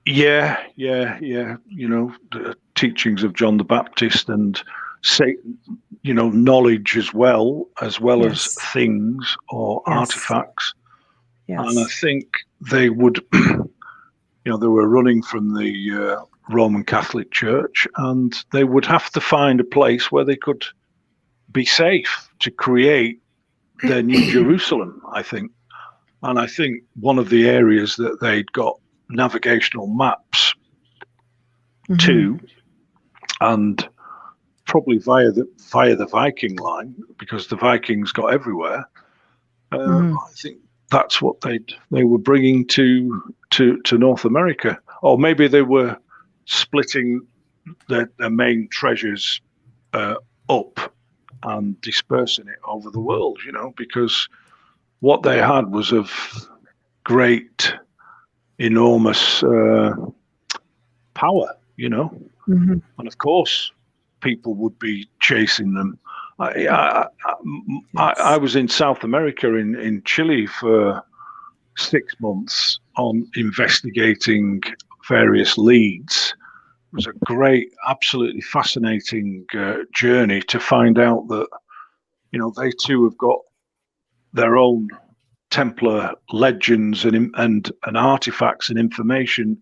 Yeah. The teachings of John the Baptist and knowledge as well as things or artifacts. Yes. And I think they would, they were running from the Roman Catholic Church, and they would have to find a place where they could be safe to create their new Jerusalem, I think. And I think one of the areas that they'd got navigational maps to, and probably via the Viking line, because the Vikings got everywhere. I think that's what they were bringing to North America, or maybe they were splitting their main treasures up and dispersing it over the world, because what they had was of great, enormous power, and of course people would be chasing them. I was in South America, in Chile, for 6 months on investigating various leads. It was a great, absolutely fascinating journey to find out that, they too have got their own Templar legends and artifacts and information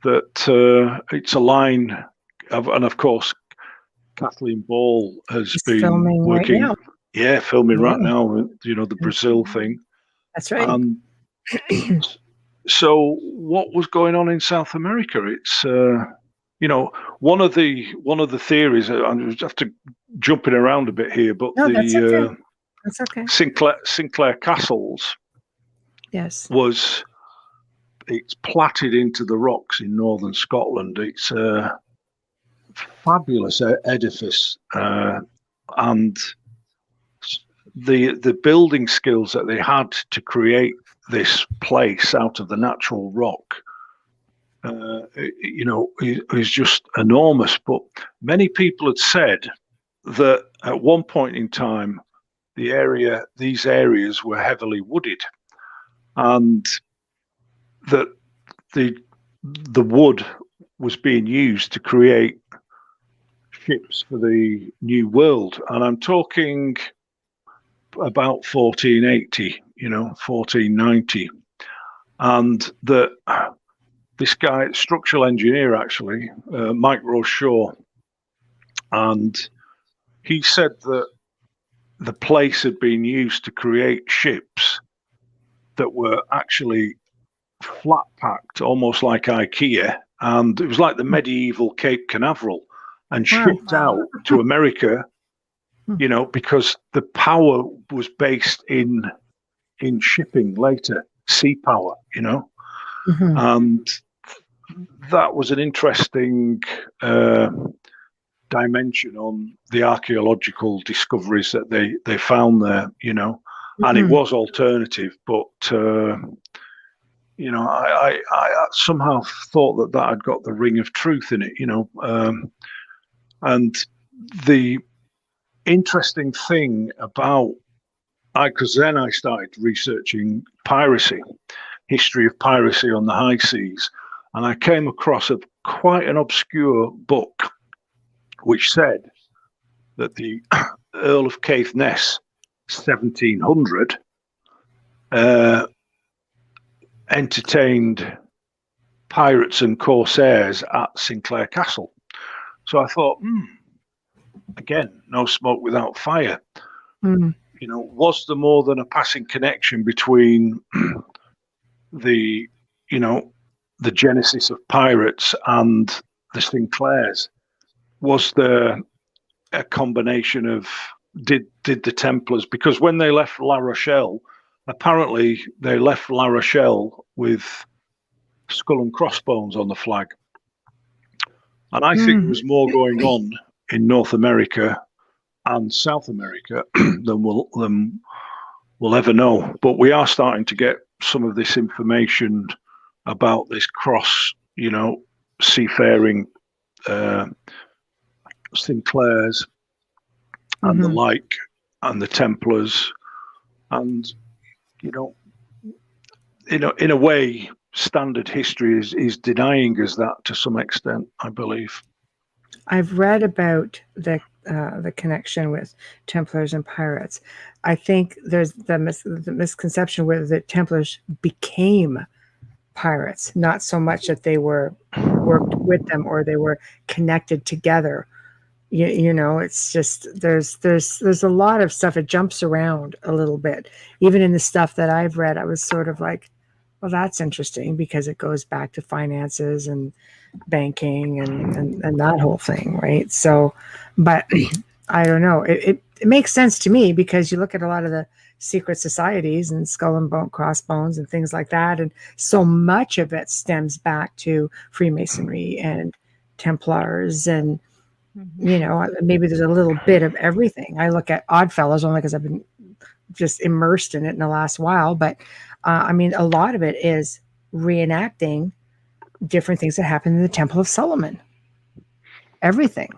that it's a line of, and of course, Kathleen Ball has been working, filming right now with, the Brazil thing. That's right. So what was going on in South America? It's one of the theories. I have to jumping around a bit here, but That's okay. Sinclair Castles. Yes. It's platted into the rocks in northern Scotland. It's a fabulous edifice, and the building skills that they had to create this place out of the natural rock, is just enormous. But many people had said that at one point in time, these areas were heavily wooded, and that the wood was being used to create ships for the New World. And I'm talking about 1480, 1490. And this guy, structural engineer, actually, Mike Rochaw, and he said that the place had been used to create ships that were actually flat packed, almost like IKEA, and it was like the medieval Cape Canaveral, and shipped out to America, because the power was based in shipping later, sea power, and that was an interesting dimension on the archaeological discoveries that they found there, and it was alternative, but I somehow thought that had got the ring of truth in it, and the interesting thing about, because then I started researching piracy, history of piracy on the high seas, and I came across quite an obscure book which said that the Earl of Caithness, 1700, entertained pirates and corsairs at Sinclair Castle. So I thought, again, no smoke without fire. Was there more than a passing connection between the genesis of pirates and the Sinclairs? Was there a combination of, did the Templars, because when they left La Rochelle, apparently they left La Rochelle with skull and crossbones on the flag. And I think there was more going on in North America and South America than we'll ever know. But we are starting to get some of this information about this cross, seafaring Sinclairs and the like, and the Templars, and in a way, standard history is denying us that to some extent, I believe. I've read about the connection with Templars and pirates. I think there's the misconception where the Templars became pirates, not so much that they worked with them or they were connected together. It's just there's a lot of stuff. It jumps around a little bit. Even in the stuff that I've read, I was sort of like, well, that's interesting because it goes back to finances and banking and that whole thing, right? So, but I don't know. It makes sense to me because you look at a lot of the secret societies and skull and crossbones and things like that, and so much of it stems back to Freemasonry and Templars and maybe there's a little bit of everything. I look at Oddfellows only because I've been just immersed in it in the last while, but a lot of it is reenacting different things that happened in the Temple of Solomon. Everything.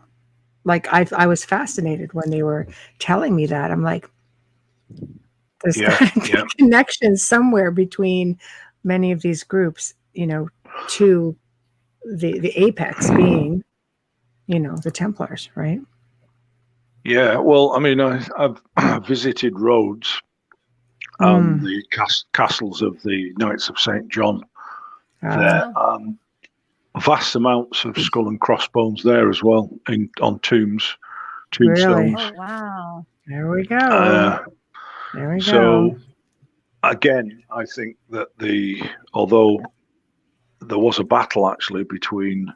Like I was fascinated when they were telling me that. I'm like, there's a connection somewhere between many of these groups, to the apex being, the Templars, right? Yeah, well, I've visited Rhodes and the castles of the Knights of St. John there. Vast amounts of skull and crossbones there as well, on tombstones. Really? Oh, wow. There we go. So, again, I think that although there was a battle actually between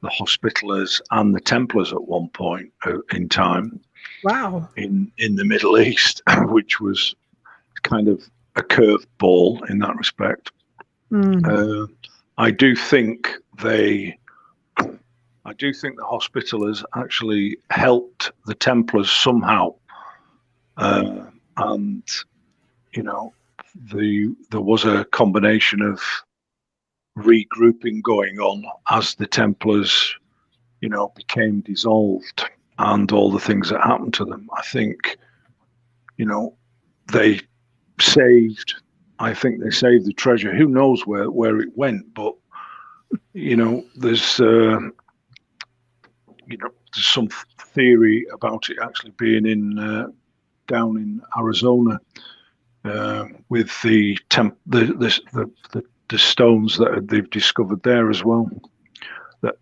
the Hospitallers and the Templars at one point in time. Wow. In the Middle East, which was kind of a curved ball in that respect. I do think the Hospitallers actually helped the Templars somehow, and there was a combination of regrouping going on as the Templars, became dissolved, and all the things that happened to them. I think, they saved the treasure. Who knows where it went? But there's some theory about it actually being in down in Arizona, with the stones that they've discovered there as well, that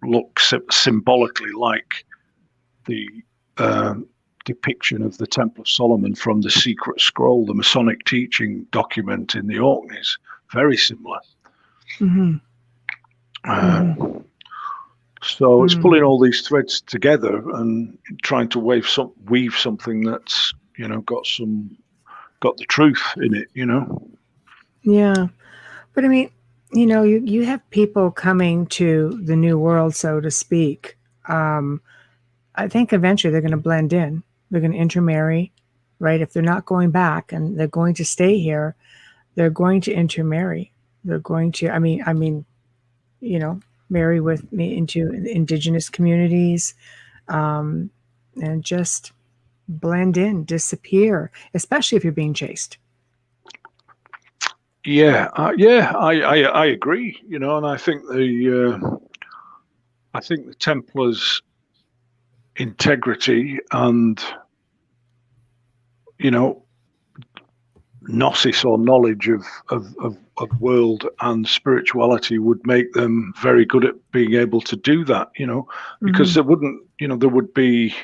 look symbolically like the depiction of the Temple of Solomon from the Secret Scroll, the Masonic teaching document in the Orkneys. Very similar. So it's pulling all these threads together and trying to weave something that's got the truth in it. Yeah, but I mean, you have people coming to the new world, so to speak. I think eventually they're going to blend in. They're going to intermarry, right? If they're not going back and they're going to stay here, they're going to intermarry. They're going to, marry with me into indigenous communities, and just blend in, disappear, especially if you're being chased. Yeah, I agree. And I think the Templars' integrity and gnosis or knowledge of world and spirituality would make them very good at being able to do that, because there would be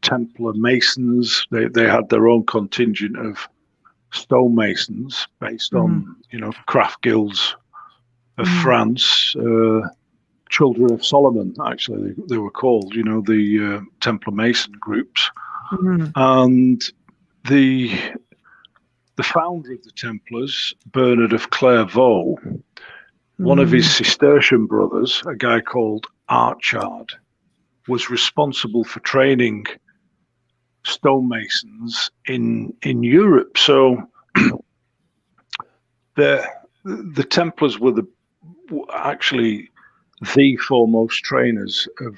Templar Masons. They had their own contingent of stonemasons based on craft guilds of France, Children of Solomon, actually they were called, the Templar Mason groups. And the founder of the Templars, Bernard of Clairvaux, one of his Cistercian brothers, a guy called Archard, was responsible for training stonemasons in Europe. So the Templars were actually the foremost trainers of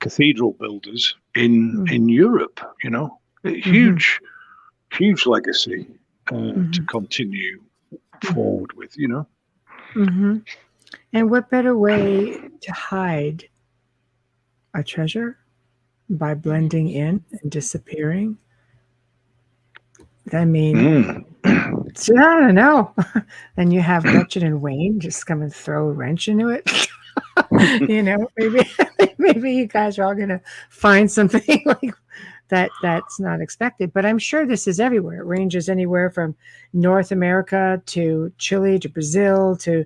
cathedral builders in Europe. Huge legacy to continue forward with. And what better way to hide a treasure by blending in and disappearing? I mean, I don't know. Then you have Gretchen and Wayne just come and throw a wrench into it. Maybe you guys are all going to find something like that's not expected. But I'm sure this is everywhere. It ranges anywhere from North America to Chile to Brazil to,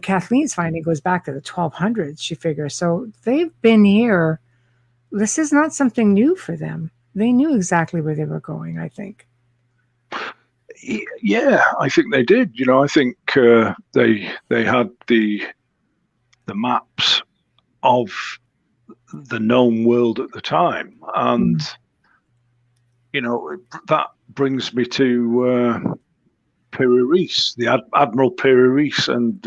Kathleen's finding goes back to the 1200s, she figures. So they've been here. This is not something new for them. They knew exactly where they were going, I think. Yeah, I think they did. I think they had the maps of the known world at the time, and that brings me to Piri-Reis, the Admiral Piri-Reis, and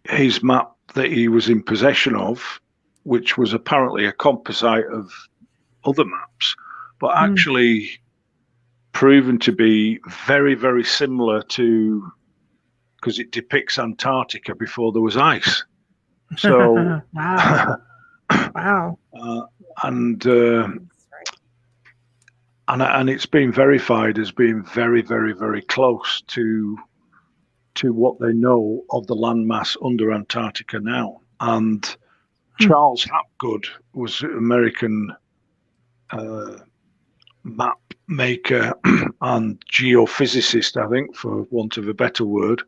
his map that he was in possession of, which was apparently a composite of other maps, but actually proven to be very, very similar to, because it depicts Antarctica before there was ice. So, wow. And it's been verified as being very, very, very close to what they know of the landmass under Antarctica now. And Charles Hapgood was an American map maker and geophysicist, I think, for want of a better word.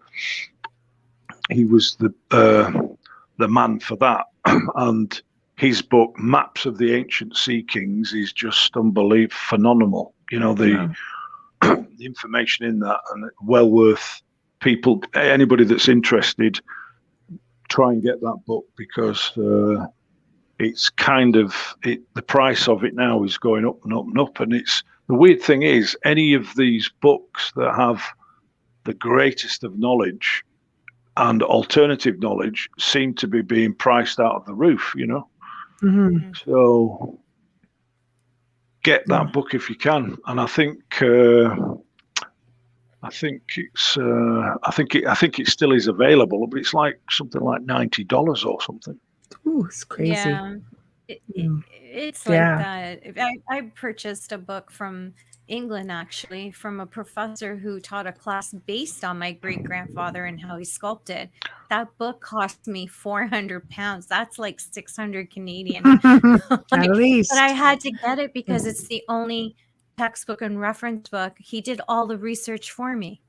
He was the man for that. And his book, Maps of the Ancient Sea Kings, is just unbelievable, phenomenal. You know, the information in that, and well worth people, anybody that's interested, try and get that book, because it's kind of, the price of it now is going up and up and up. And it's, the weird thing is, any of these books that have the greatest of knowledge and alternative knowledge seem to be being priced out of the roof, you know. Mm-hmm. So get that book if you can. And I think it still is available, but it's like something like $90 or something. Ooh, it's crazy. Yeah, it's like that. I purchased a book from England, actually, from a professor who taught a class based on my great-grandfather and how he sculpted. That book cost me £400. That's like 600 Canadian. At least. But I had to get it because it's the only textbook and reference book. He did all the research for me.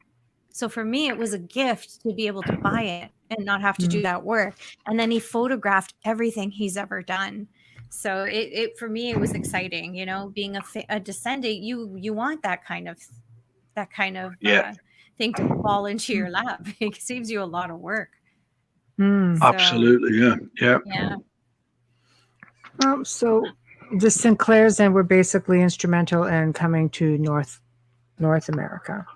So for me, it was a gift to be able to buy it and not have to do that work. And then he photographed everything he's ever done. So it for me, it was exciting, you know, being a descendant. You want that kind of thing to fall into your lap. It saves you a lot of work. Absolutely, yeah. So the Sinclairs then were basically instrumental in coming to North America.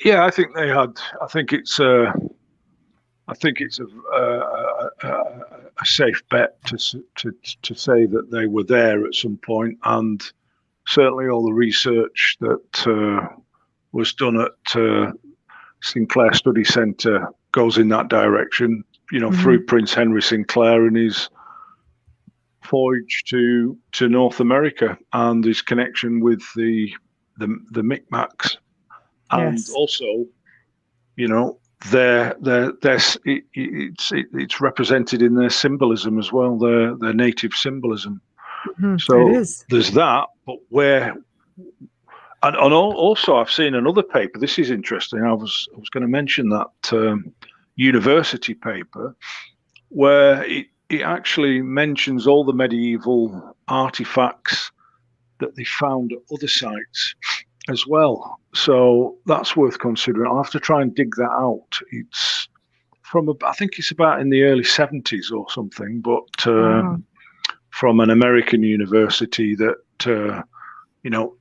Yeah, I think they had. I think it's a safe bet to say that they were there at some point, and certainly all the research that was done at Sinclair Study Centre goes in that direction. You know, through Prince Henry Sinclair and his voyage to North America and his connection with the Micmacs. And also, you know, it's represented in their symbolism as well, their native symbolism. So there's that, but also I've seen another paper. This is interesting. I was going to mention that university paper where it actually mentions all the medieval artifacts that they found at other sites as well. So that's worth considering. I'll have to try and dig that out. It's from, I think it's about in the early 70s or something, but from an American university that, you know,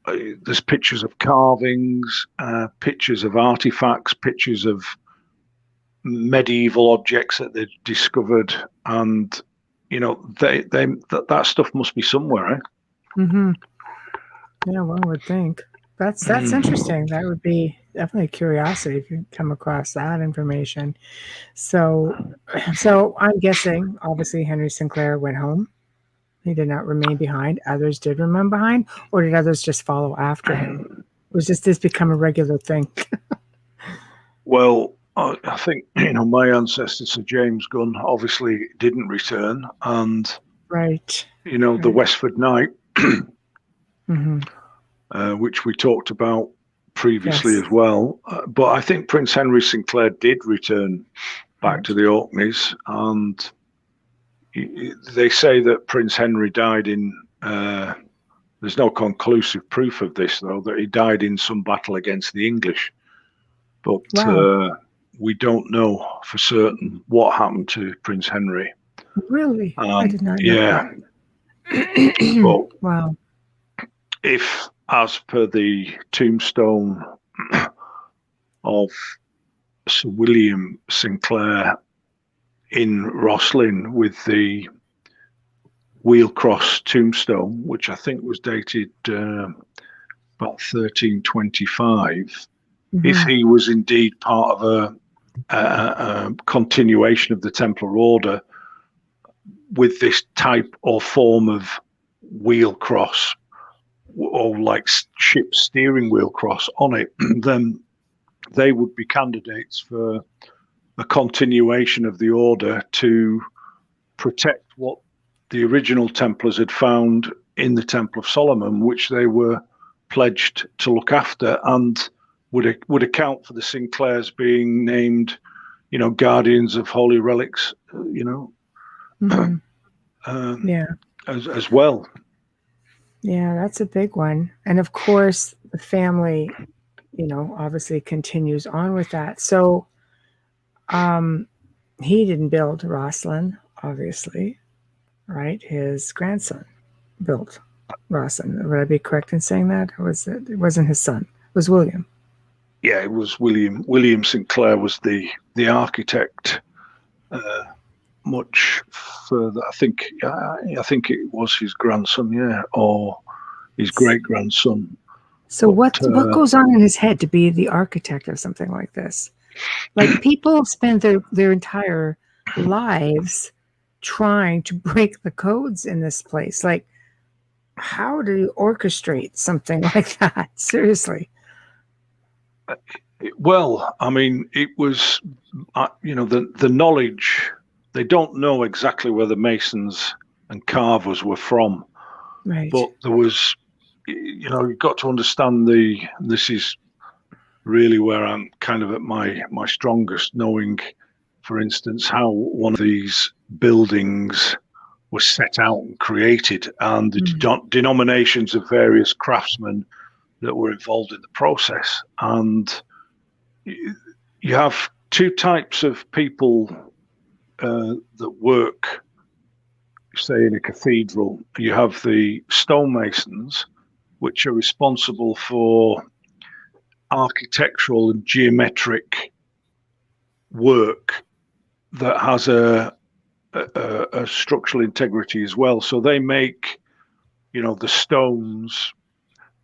there's pictures of carvings, pictures of artifacts, pictures of medieval objects that they've discovered. And, you know, that stuff must be somewhere, eh? Yeah, one would think. That's interesting. That would be definitely a curiosity if you come across that information. So I'm guessing, obviously, Henry Sinclair went home. He did not remain behind. Others did remain behind, or did others just follow after him? Was this become a regular thing? Well, I think, you know, my ancestor, Sir James Gunn, obviously didn't return, and you know, the Westford Knight. Which we talked about previously as well. But I think Prince Henry Sinclair did return back to the Orkneys, and they say that Prince Henry died in, there's no conclusive proof of this though, that he died in some battle against the English. But we don't know for certain what happened to Prince Henry. Really? I did not know that. But if, as per the tombstone of Sir William Sinclair in Rosslyn with the wheelcross tombstone, which I think was dated about 1325, if he was indeed part of a continuation of the Templar Order with this type or form of wheelcross, or like ship steering wheel cross on it, then they would be candidates for a continuation of the order to protect what the original Templars had found in the Temple of Solomon, which they were pledged to look after, and would account for the Sinclairs being named, guardians of holy relics, as well. Yeah, that's a big one. And of course, the family, obviously continues on with that. So he didn't build Rosslyn, obviously, right? His grandson built Rosslyn. Would I be correct in saying that? Or it wasn't his son? It was William. Yeah, it was William. William Sinclair was the architect. Much further, I think it was his grandson, or his great grandson. So what goes on in his head to be the architect of something like this? Like, people spend their entire lives trying to break the codes in this place. Like, how do you orchestrate something like that? Seriously. Well, I mean, it was, the knowledge. They don't know exactly where the masons and carvers were from, right? But there was, you've got to understand this is really where I'm kind of at my strongest, knowing, for instance, how one of these buildings was set out and created, and the denominations of various craftsmen that were involved in the process. And you have two types of people that work, say, in a cathedral. You have the stonemasons, which are responsible for architectural and geometric work that has a structural integrity as well. So they make, the stones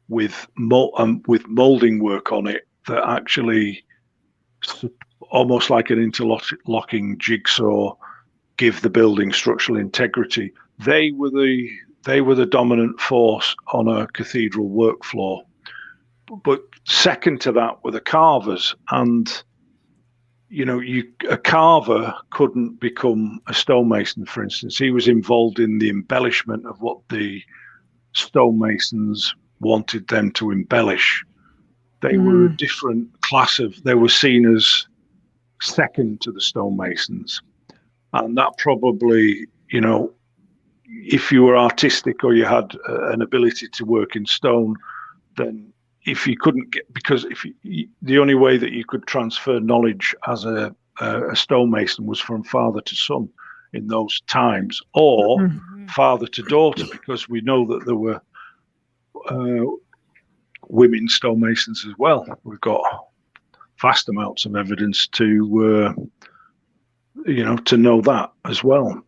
with molding work on it that actually, almost like an interlocking jigsaw, give the building structural integrity. They were the dominant force on a cathedral work floor. But second to that were the carvers, and a carver couldn't become a stonemason, for instance. He was involved in the embellishment of what the stonemasons wanted them to embellish. They were a different class they were seen as second to the stonemasons. And that probably, if you were artistic or you had an ability to work in stone, then if you couldn't because the only way that you could transfer knowledge as a stonemason was from father to son in those times, or father to daughter, because we know that there were women stonemasons as well. We've got vast amounts of evidence to know that as well.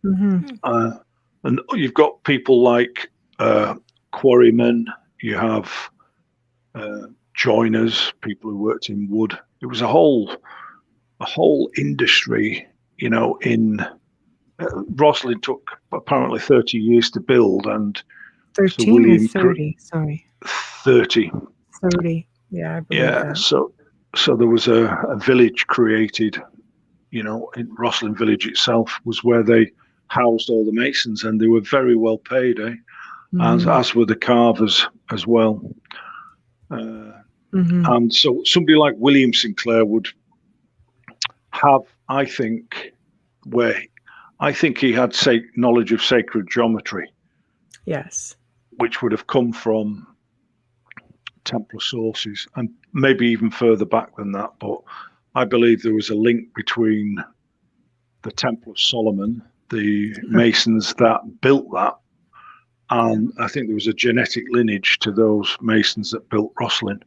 And you've got people like quarrymen. You have joiners, people who worked in wood. It was a whole industry. In Rosslyn took apparently 30 years to build, and 13 or 30. Sorry, 30. 30. Yeah, I believe that. So there was a village created. In Rosslyn village itself was where they housed all the masons, and they were very well paid, as were the carvers as well. And so somebody like William Sinclair would have, I think he had knowledge of sacred geometry. Yes. Which would have come from Templar sources, and maybe even further back than that. But I believe there was a link between the Temple of Solomon, the masons that built that, and I think there was a genetic lineage to those masons that built Rosslyn.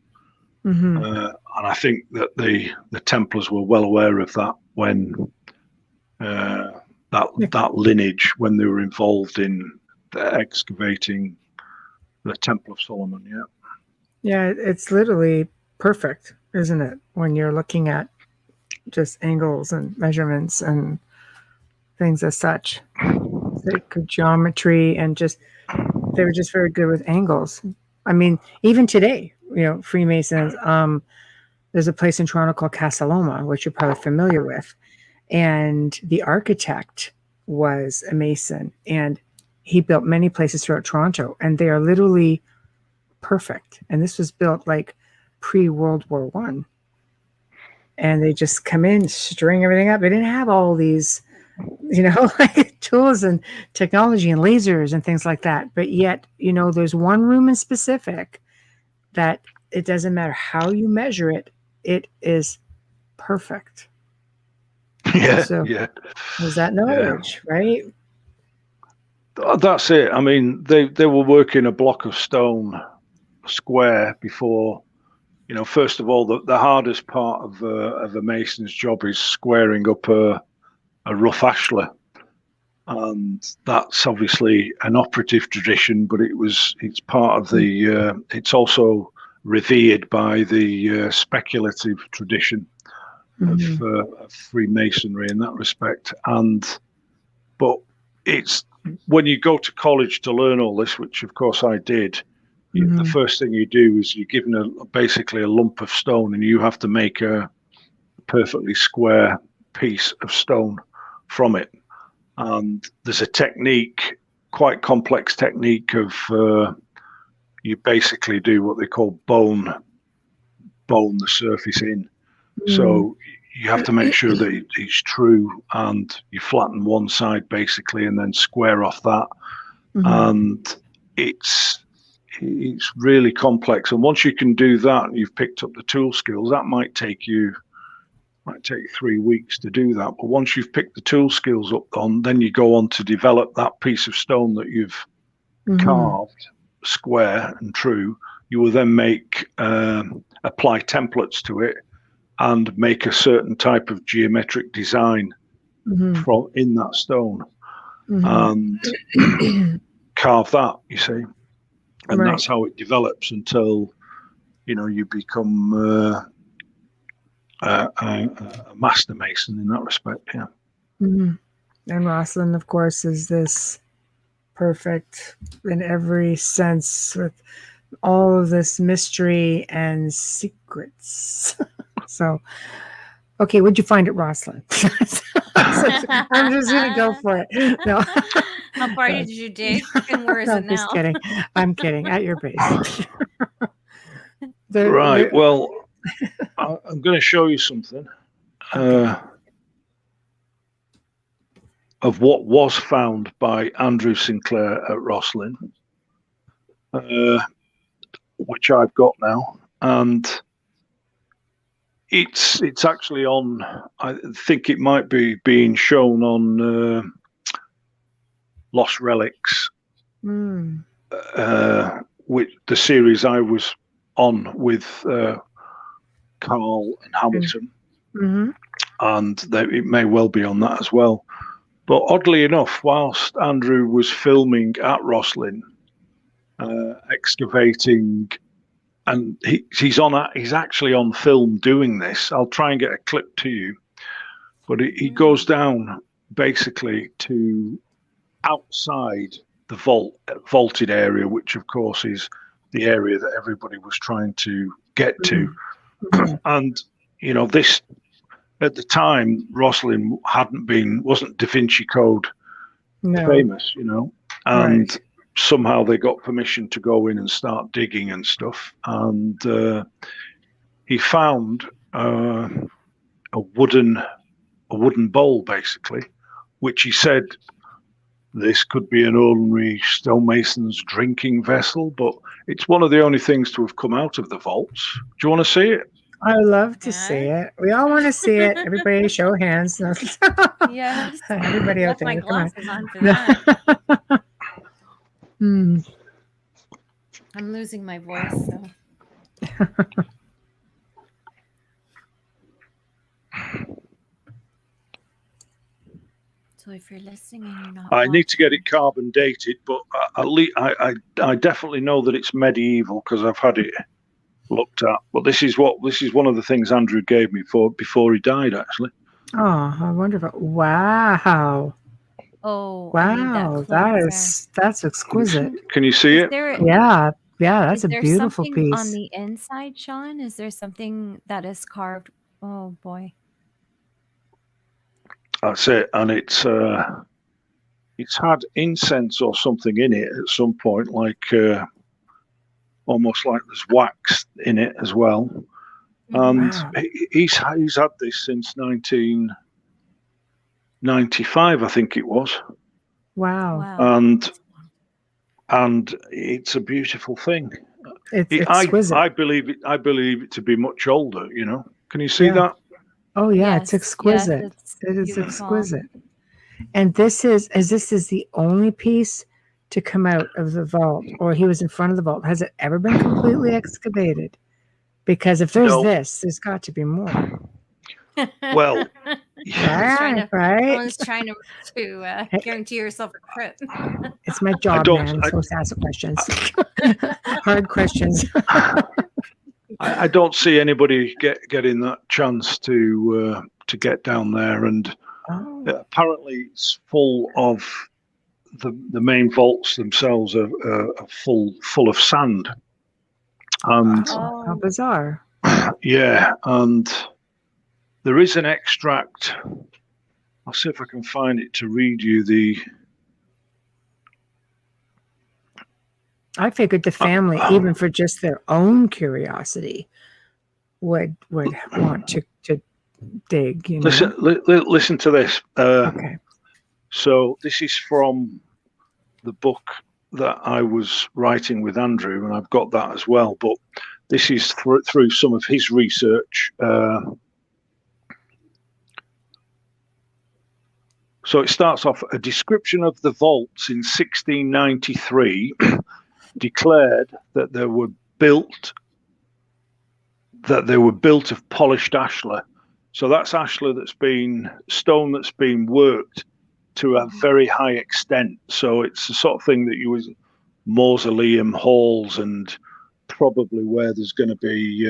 And I think that the Templars were well aware of that when that lineage, when they were involved in excavating the Temple of Solomon. Yeah, it's literally perfect, isn't it? When you're looking at just angles and measurements and things as such, sacred geometry, and they were just very good with angles. I mean, even today, Freemasons, there's a place in Toronto called Casa Loma, which you're probably familiar with. And the architect was a Mason, and he built many places throughout Toronto, and they are literally perfect. And this was built like pre-World War One. And they just come in, string everything up. They didn't have all these, like tools and technology and lasers and things like that. But yet, there's one room in specific that it doesn't matter how you measure it, it is perfect. Yeah, so yeah. Was that knowledge, right? That's it. I mean, they were working a block of stone square before. First of all, the hardest part of a mason's job is squaring up a rough ashlar, and that's obviously an operative tradition, but it's part of the. It's also revered by the speculative tradition of Freemasonry in that respect, but it's when you go to college to learn all this, which of course I did. The first thing you do is you're given basically a lump of stone, and you have to make a perfectly square piece of stone from it. And there's a technique, quite complex technique of you basically do what they call bone the surface in. So you have to make sure that it's true, and you flatten one side basically, and then square off that. And it's really complex, and once you can do that and you've picked up the tool skills, that might take 3 weeks to do that. But once you've picked the tool skills up then you go on to develop that piece of stone that you've carved square and true. You will then apply templates to it and make a certain type of geometric design in that stone and carve that, you see. And that's how it develops until, you become a master mason in that respect. Yeah. And Rosslyn, of course, is this perfect in every sense, with all of this mystery and secrets. So, okay, what'd you find at Rosslyn? I'm just going to go for it. No. How far did you dig? And where is it now? Just kidding. I'm kidding. At your base. Well, I'm going to show you something of what was found by Andrew Sinclair at Rosslyn, which I've got now, and it's actually on. I think it might be being shown on Lost Relics, with the series I was on with Carl and Hamilton, and it may well be on that as well. But oddly enough, whilst Andrew was filming at Rosslyn, excavating, and he's actually on film doing this. I'll try and get a clip to you, but he goes down basically to outside the vaulted area, which of course is the area that everybody was trying to get to. And this at the time, Rosslyn wasn't Da Vinci Code famous, and somehow they got permission to go in and start digging and stuff. And he found a wooden bowl, basically, which he said this could be an ordinary stonemason's drinking vessel, but it's one of the only things to have come out of the vaults. Do you want to see it? I love to see it. We all want to see it. Everybody show hands. Yes. Everybody out there. My glasses on for that. I'm losing my voice, so. So if you're listening and you're not, I need to get it carbon dated, but at least I definitely know that it's medieval because I've had it looked at. But this is one of the things Andrew gave me before he died, actually. Oh, how wonderful! Wow. Oh, wow, that's exquisite. Can you see it? Yeah, that's a beautiful piece. On the inside, Shawn, is there something that is carved? Oh boy. That's it, and it's it's had incense or something in it at some point, like almost like there's wax in it as well. And he's had this since 1995, I think it was. Wow. And it's a beautiful thing. It's exquisite. I believe it to be much older. Can you see that? Oh yeah, it's exquisite. Yes, it is exquisite. And this is the only piece to come out of the vault, or he was in front of the vault. Has it ever been completely excavated? Because if there's there's got to be more. Well, Someone's trying to guarantee yourself a trip. It's my job, man. I'm supposed to ask questions. Hard questions. I don't see anybody getting that chance to get down there, and apparently it's full of the main vaults themselves are full of sand. And how bizarre! Yeah, and there is an extract. I'll see if I can find it to read you the. I figured the family, even for just their own curiosity, would want to dig. Listen to this. Okay. So this is from the book that I was writing with Andrew, and I've got that as well. But this is through some of his research. So it starts off, a description of the vaults in 1693 declared that they were built of polished ashlar. So that's ashlar stone that's been worked to a very high extent. So it's the sort of thing that you was mausoleum halls, and probably where there's going to be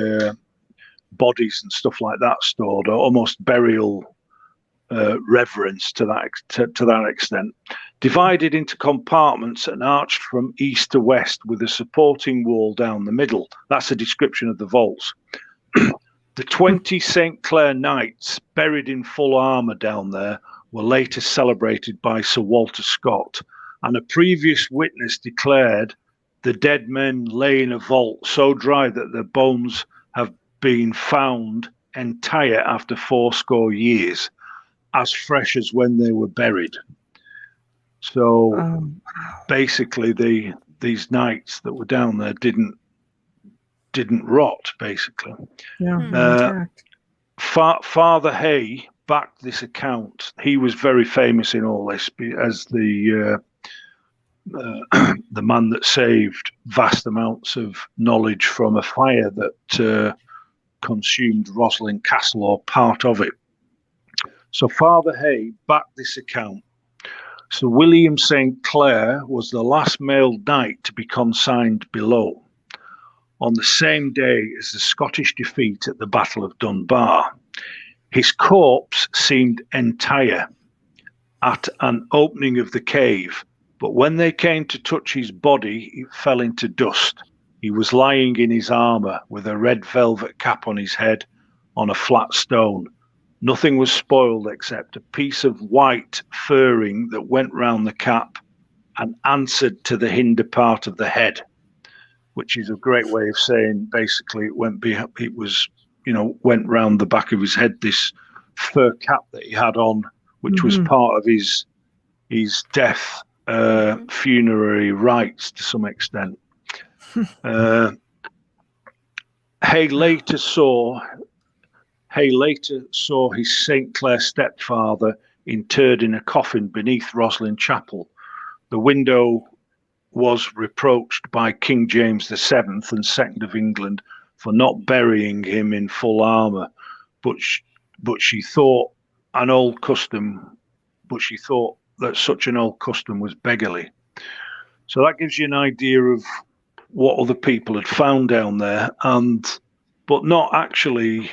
bodies and stuff like that stored, or almost burial reverence to that extent. Divided into compartments and arched from east to west with a supporting wall down the middle. That's a description of the vaults. The 20 St. Clair Knights buried in full armour down there were later celebrated by Sir Walter Scott, and a previous witness declared the dead men lay in a vault so dry that their bones have been found entire after 80 years, as fresh as when they were buried. So basically these knights that were down there didn't rot, basically. Father Hay backed this account. He was very famous in all this as the man that saved vast amounts of knowledge from a fire that consumed Roslin Castle, or part of it. So Father Hay backed this account. Sir William St. Clair was the last male knight to be consigned below, on the same day as the Scottish defeat at the Battle of Dunbar. His corpse seemed entire at an opening of the cave, but when they came to touch his body, it fell into dust. He was lying in his armour with a red velvet cap on his head on a flat stone. Nothing was spoiled except a piece of white furring that went round the cap and answered to the hinder part of the head, which is a great way of saying basically went round the back of his head, this fur cap that he had on, which was part of his death funerary rites to some extent. Hay later saw his St. Clair stepfather interred in a coffin beneath Roslin Chapel. The window was reproached by King James VII and II of England for not burying him in full armour, but she thought that such an old custom was beggarly. So that gives you an idea of what other people had found down there, but not actually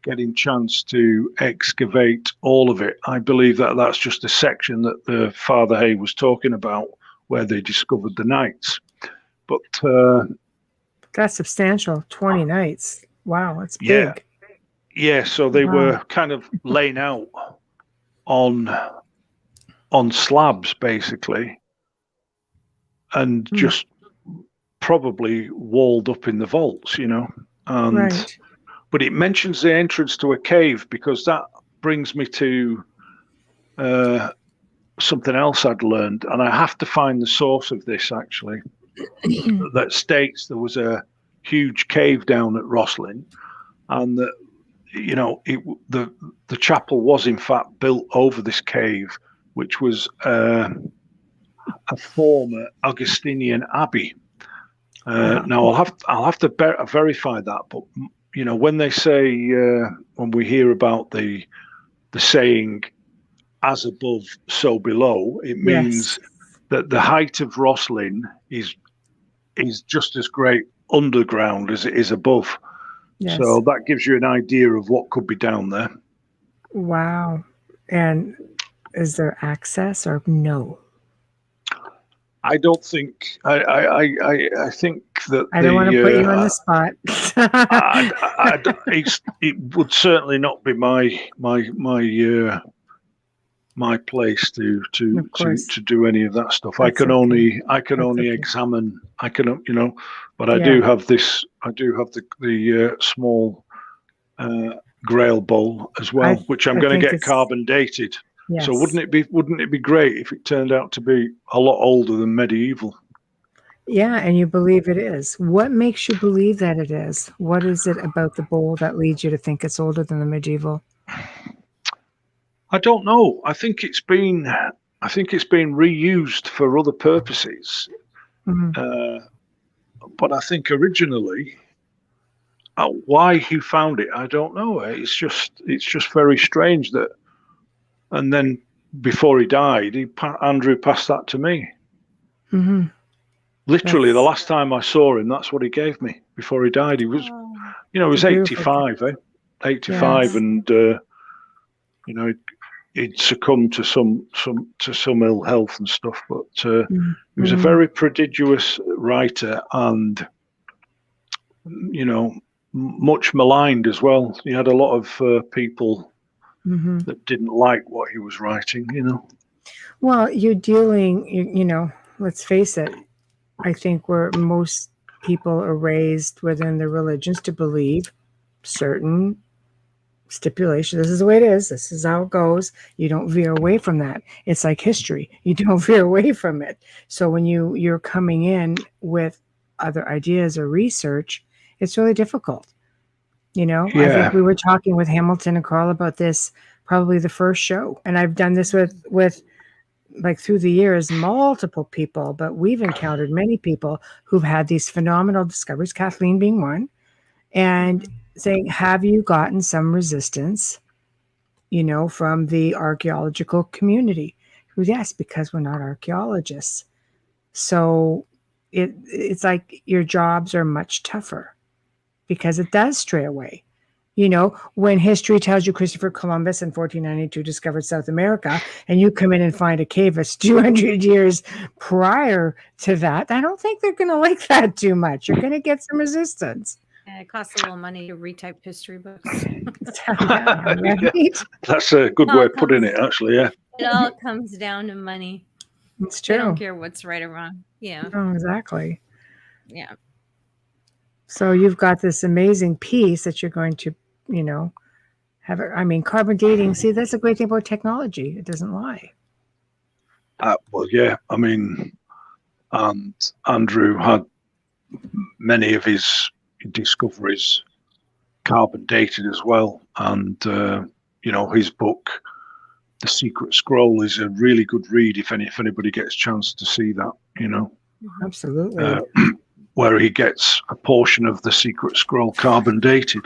getting chance to excavate all of it. I believe that that's just a section that the Father Hay was talking about, where they discovered the knights. But that's substantial. 20 knights. Wow, that's big. Yeah. So they were kind of laying out on on slabs, basically, and just probably walled up in the vaults, And right. But it mentions the entrance to a cave, because that brings me to something else I'd learned, and I have to find the source of this actually. That states there was a huge cave down at Roslin, and that the chapel was in fact built over this cave, which was a former Augustinian abbey. Now I'll have to verify that, but when they say when we hear about the saying "as above, so below," it means that the height of Roslin is just as great underground as it is above. Yes. So that gives you an idea of what could be down there. Wow. And is there access or no? I don't think. I think that I don't want to put you on the spot. It would certainly not be my place to do any of that stuff. I can only examine. But I do have this. I do have the small Grail bowl as well, which I'm going to get carbon dated. Yes. So wouldn't it be great if it turned out to be a lot older than medieval? Yeah, and you believe it is. What makes you believe that it is? What is it about the bowl that leads you to think it's older than the medieval? I don't know. I think it's been reused for other purposes. Mm-hmm. But I think originally, why he found it, I don't know. It's just very strange that. And then before he died, Andrew passed that to me. Mm-hmm. Literally, the last time I saw him, that's what he gave me. Before he died, he was, he was 85, 85, yes. And he'd succumbed to some ill health and stuff. But he was a very prodigious writer, and much maligned as well. He had a lot of people. Mm-hmm. That didn't like what he was writing, Well, you're dealing, let's face it, I think where most people are raised within their religions to believe certain stipulations. This is the way it is. This is how it goes. You don't veer away from that. It's like history. You don't veer away from it. So when you're coming in with other ideas or research, it's really difficult. I think we were talking with Hamilton and Carl about this probably the first show. And I've done this with like through the years, multiple people, but we've encountered many people who've had these phenomenal discoveries, Kathleen being one, and saying, have you gotten some resistance, from the archaeological community? Yes, because we're not archaeologists. So it's like your jobs are much tougher. Because it does stray away. When history tells you Christopher Columbus in 1492 discovered South America, and you come in and find a cave that's 200 years prior to that, I don't think they're going to like that too much. You're going to get some resistance. Yeah, it costs a little money to retype history books. Right? That's a good way of putting it, actually, yeah. It all comes down to money. It's true. I don't care what's right or wrong. Yeah. Oh, exactly. Yeah. So you've got this amazing piece that you're going to, have. Carbon dating. See, that's a great thing about technology. It doesn't lie. Well, yeah. And Andrew had many of his discoveries carbon dated as well. And, his book, The Secret Scroll, is a really good read if anybody gets a chance to see that, Absolutely. Where he gets a portion of the Secret Scroll carbon dated.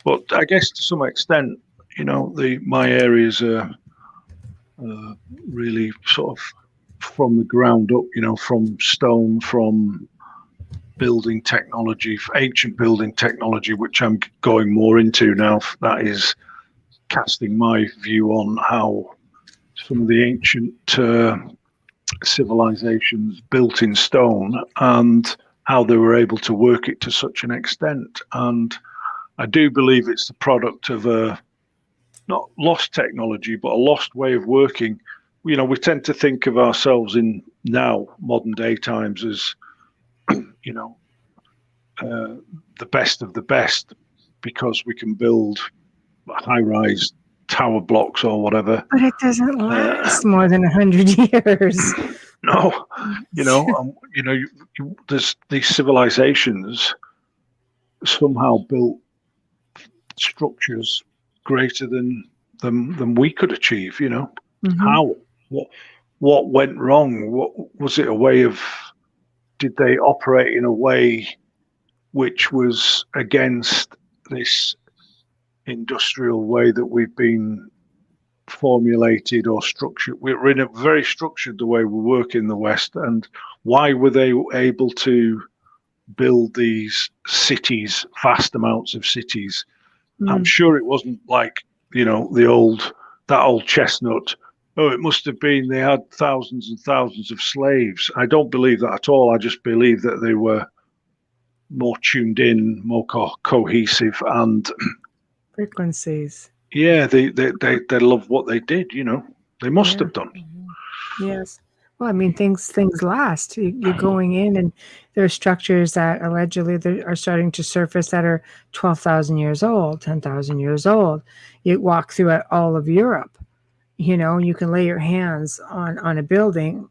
But I guess to some extent, my areas are really sort of from the ground up, from stone, from building technology, ancient building technology, which I'm going more into now. That is casting my view on how some of the ancient civilizations built in stone and how they were able to work it to such an extent. And I do believe it's the product of a not lost technology, but a lost way of working we tend to think of ourselves in now modern day times as, the best of the best because we can build high-rise tower blocks or whatever. But it doesn't last more than 100 years. No, there's these civilizations somehow built structures greater than we could achieve. Mm-hmm. How? What went wrong? What was it? Did they operate in a way which was against this industrial way that we've been formulated or structured? We're in a very structured the way we work in the West, and why were they able to build these cities, vast amounts of cities? I'm sure it wasn't like that old chestnut. Oh, it must have been they had thousands and thousands of slaves. I don't believe that at all. I just believe that they were more tuned in, more cohesive, and frequencies. Yeah, they love what they did. They must have done. Yes. Well, I mean, things last. You're going in, and there are structures that allegedly are starting to surface that are 12,000 years old, 10,000 years old. You walk through all of Europe. You can lay your hands on a building.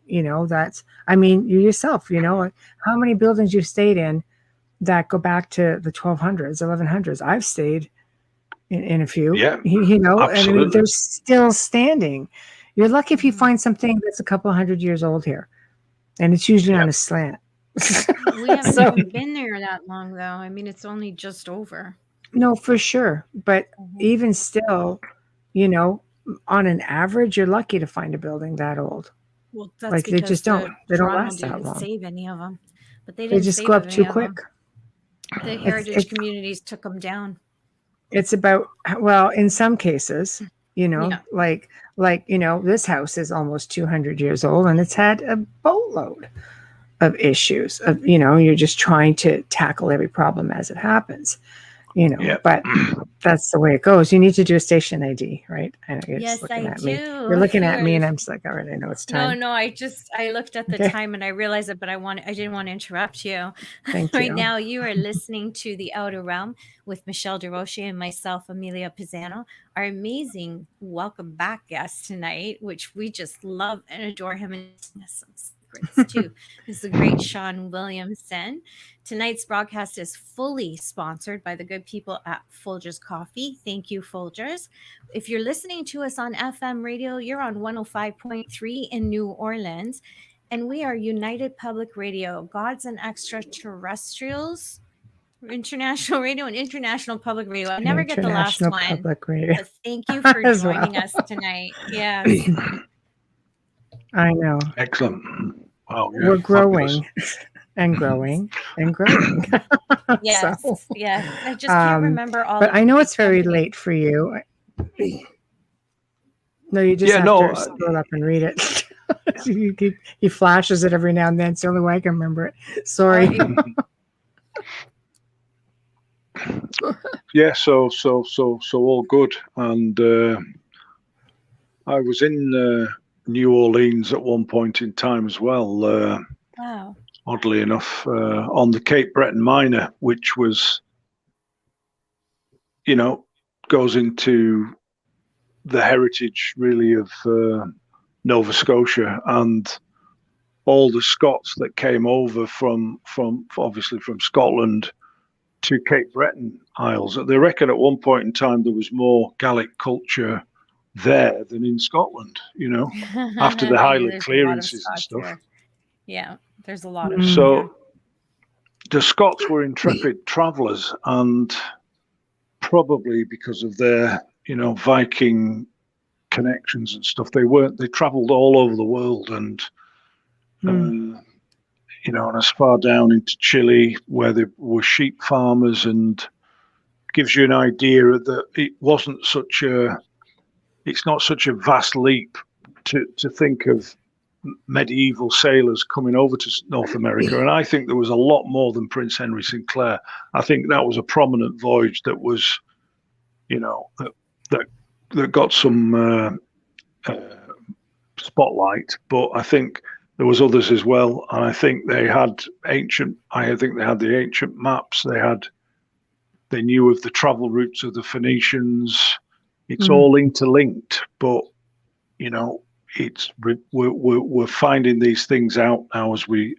That's. I mean, you yourself. How many buildings you've stayed in that go back to the 1200s, 1100s? I've stayed in a few. Yeah. And they're still standing. You're lucky if you find something that's a couple hundred years old here, and it's usually on a slant. We haven't even been there that long, though. I mean, it's only just over. No, for sure. But even still, on an average, you're lucky to find a building that old. Well, that's because they just don't last that long. Save any of them, but they just go up too quick. The heritage communities took them down. It's about, well, in some cases, like this house is almost 200 years old, and it's had a boatload of issues of, you're just trying to tackle every problem as it happens, but that's the way it goes. You need to do a station ID, right? I know you're yes, just looking I at do. me. You're looking at me, and I'm just like, all right, I know it's time. No, I looked at the time and I realized it, but I didn't want to interrupt you. Thank right you. now, you are listening to The Outer Realm with Michelle Desrochers and myself, Amelia Pisano, our amazing welcome back guest tonight, which we just love and adore him, and some secrets too. Is the great Shawn Williamson. Tonight's broadcast is fully sponsored by the good people at Folgers Coffee. Thank you, Folgers. If you're listening to us on FM radio, you're on 105.3 in New Orleans. And we are United Public Radio, Gods and Extraterrestrials, International Radio, and International Public Radio. I never get the last one. Public Radio. But thank you for joining us tonight. Yes. I know. Excellent. Wow. Yeah, we're growing and growing and growing. Yes. So, yeah. I just can't remember all. But I know it's very late for you. No, you just have to scroll up and read it. He flashes it every now and then. It's the only way I can remember it. Sorry. Yeah, so all good. And I was in New Orleans at one point in time as well. Wow. Oddly enough, on the Cape Breton Minor, which was, goes into the heritage really of Nova Scotia, and all the Scots that came over from obviously from Scotland to Cape Breton Isles. They reckon at one point in time there was more Gaelic culture there than in Scotland, after the Highland clearances and stuff. Here. Yeah, there's a lot of so the Scots were intrepid travelers, and probably because of their Viking connections and stuff, they traveled all over the world, and and as far down into Chile where there were sheep farmers, and gives you an idea that it's not such a vast leap to think of medieval sailors coming over to North America. And I think there was a lot more than Prince Henry Sinclair. I think that was a prominent voyage that was, that got some spotlight, but I think there was others as well, and I think they had the ancient maps. They knew of the travel routes of the Phoenicians. It's all interlinked, but we're finding these things out now as we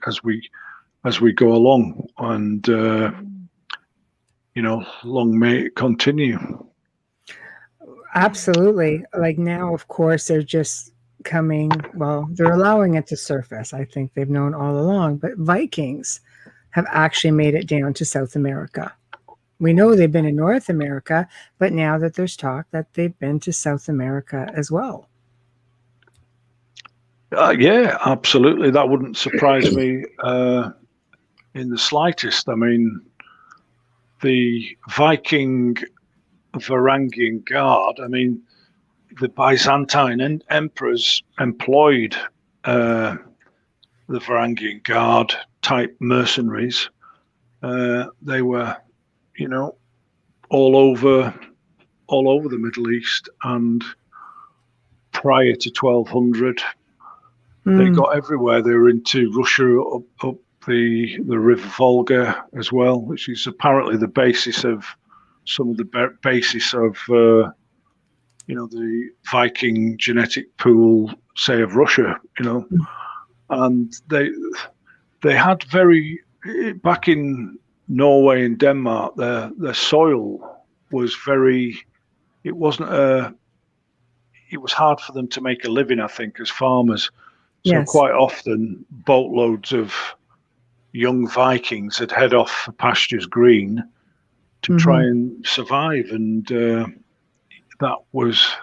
go along, and long may it continue. Absolutely. Like now, of course, they're just coming. Well, they're allowing it to surface. I think they've known all along, but Vikings have actually made it down to South America. We know they've been in North America, but now that there's talk that they've been to South America as well. Yeah, absolutely. That wouldn't surprise me in the slightest. I mean, the Viking Varangian Guard, I mean, the Byzantine emperors employed the Varangian Guard type mercenaries. They were, all over the Middle East, and prior to 1200, they got everywhere. They were into Russia, up the River Volga as well, which is apparently the basis of some of the basis of the Viking genetic pool, say, of Russia. And they had back in Norway and Denmark, their soil was it was hard for them to make a living, I think, as farmers. So quite often boatloads of young Vikings would head off for pastures green to try and survive. And that was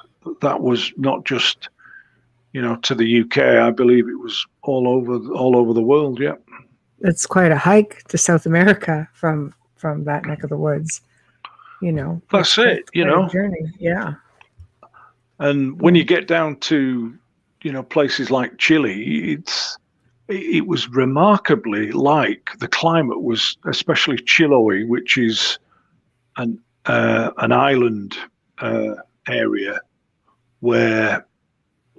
not just, to the UK. I believe it was all over the world. Yeah. It's quite a hike to South America from that neck of the woods. That's it. A journey. Yeah. And when you get down to places like Chile, it was remarkably like the climate was, especially Chiloé, which is an island area where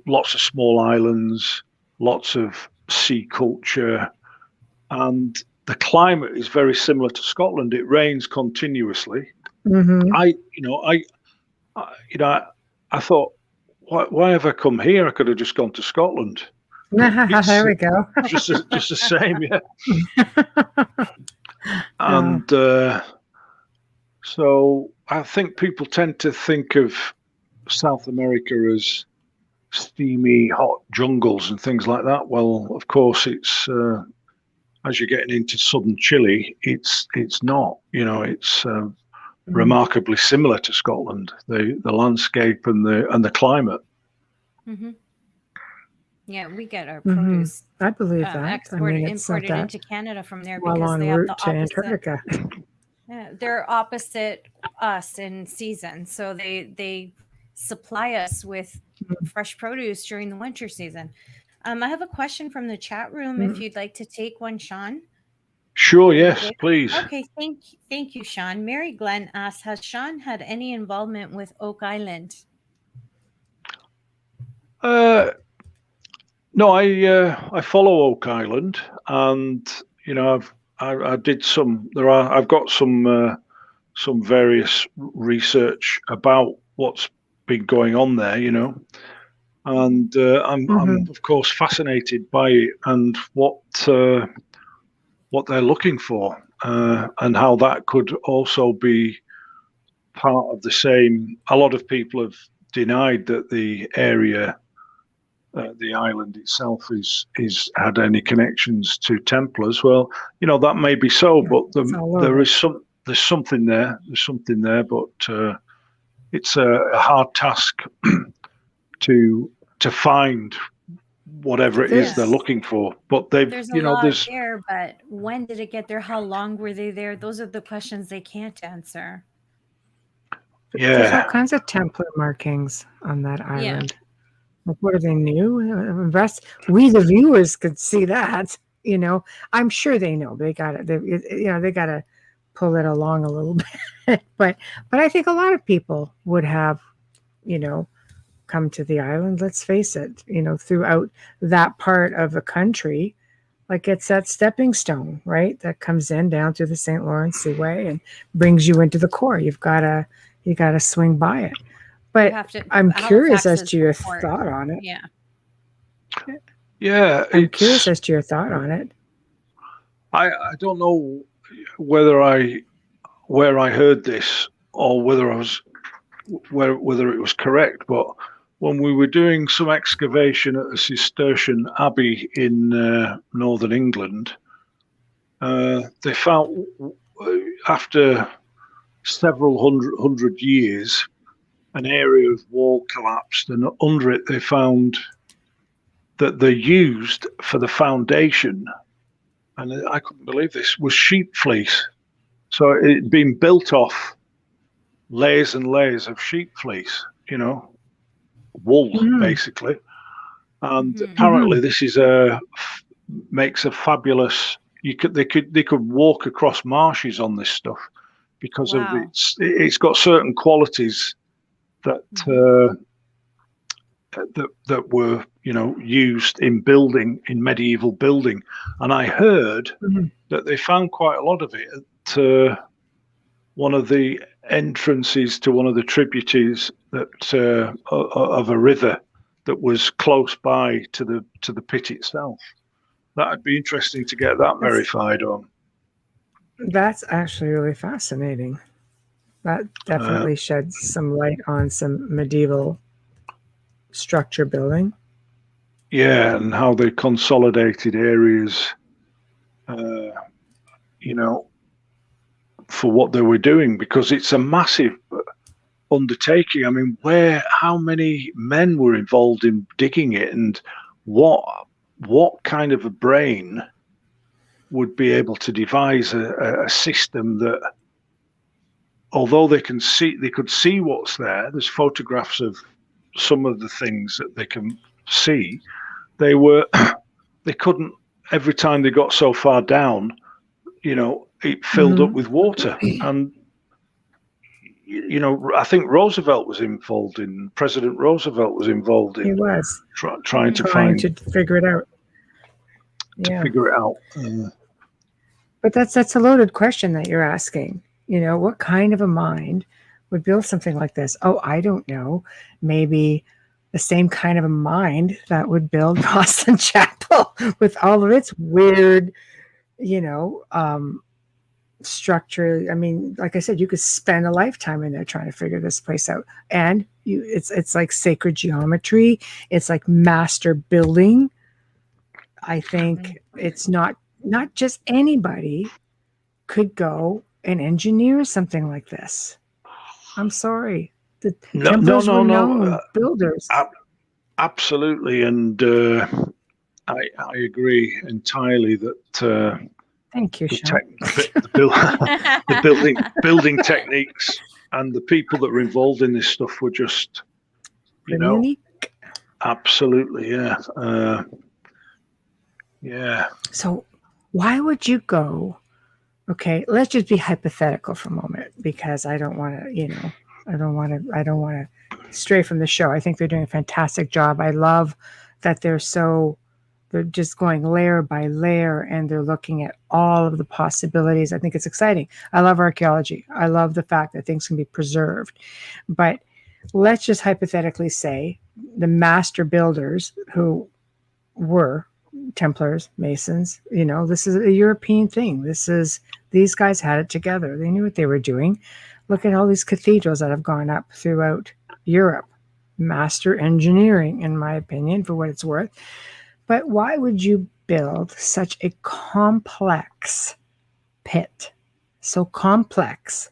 lots of small islands, lots of sea culture, and the climate is very similar to Scotland. It rains continuously. I thought, why have I come here? I could have just gone to Scotland. There we go. just the same, yeah. And so I think people tend to think of South America as steamy, hot jungles and things like that. Well, of course, it's as you're getting into southern Chile, it's not. It's remarkably similar to Scotland, the landscape and the climate. Yeah, we get our produce. I believe that. Exported, imported into Canada from there well because on they have route the to opposite. Antarctica. Yeah, they're opposite us in season, so they supply us with fresh produce during the winter season. I have a question from the chat room. If you'd like to take one, Shawn. Sure. Yes, please. Okay. Thank you, Shawn. Mary Glenn asks, has Shawn had any involvement with Oak Island? No, I follow Oak Island, and I did some. I've got some various research about what's been going on there, and I'm of course fascinated by it and what they're looking for, and how that could also be part of the same. A lot of people have denied that the area. The island itself is had any connections to Templars. Well, that may be so, but there's something there. There's something there, but it's a hard task to find whatever it is they're looking for. But there's a lot there. But when did it get there? How long were they there? Those are the questions they can't answer. Yeah, there's all kinds of Templar markings on that island. Yeah. Like, what are they new? We, the viewers, could see that. I'm sure they know. They got it. They got to pull it along a little bit. but I think a lot of people would have, kind come to the island. Let's face it, throughout that part of the country, like it's that stepping stone, right? That comes in down through the St. Lawrence Seaway and brings you into the core. You gotta swing by it. But I'm curious as to your thought on it. Yeah. Yeah. I'm curious as to your thought on it. I don't know where I heard this or whether it was correct, but when we were doing some excavation at a Cistercian abbey in northern England, they found, after several hundred years, an area of wall collapsed, and under it they found that they used for the foundation, and I couldn't believe this, was sheep fleece. So it had been built off layers and layers of sheep fleece, wool, basically. And apparently this is makes a fabulous, they could walk across marshes on this stuff because of it's got certain qualities that that were used in medieval building. And I heard that they found quite a lot of it at one of the entrances to one of the tributaries that of a river that was close by to the pit itself. That'd be interesting to get that verified on. That's actually really fascinating. That definitely sheds some light on some medieval structure building. Yeah, and how they consolidated areas, for what they were doing, because it's a massive undertaking. I mean, how many men were involved in digging it, and what kind of a brain would be able to devise a system that, although they could see what's there, there's photographs of some of the things that they can see, they couldn't, every time they got so far down, it filled up with water. And I think President Roosevelt was involved in. He was trying to figure it out. Figure it out. But that's a loaded question that you're asking. What kind of a mind would build something like this? Oh, I don't know. Maybe the same kind of a mind that would build Boston Chapel with all of its weird, structure. I mean, like I said, you could spend a lifetime in there trying to figure this place out. And it's like sacred geometry. It's like master building. I think it's not just anybody could go and engineer something like this. I'm sorry. The Templars were known builders. Absolutely, and I agree entirely that. Thank you, Shawn. The building techniques and the people that were involved in this stuff were just, unique. Absolutely, yeah, yeah. So, why would you go? Okay, let's just be hypothetical for a moment, because I don't want to, I don't want to stray from the show. I think they're doing a fantastic job. I love that they're just going layer by layer, and they're looking at all of the possibilities. I think it's exciting. I love archaeology. I love the fact that things can be preserved. But let's just hypothetically say the master builders, who were Templars, Masons, this is a European thing. These guys had it together. They knew what they were doing. Look at all these cathedrals that have gone up throughout Europe. Master engineering, in my opinion, for what it's worth. But why would you build such a complex pit? So complex.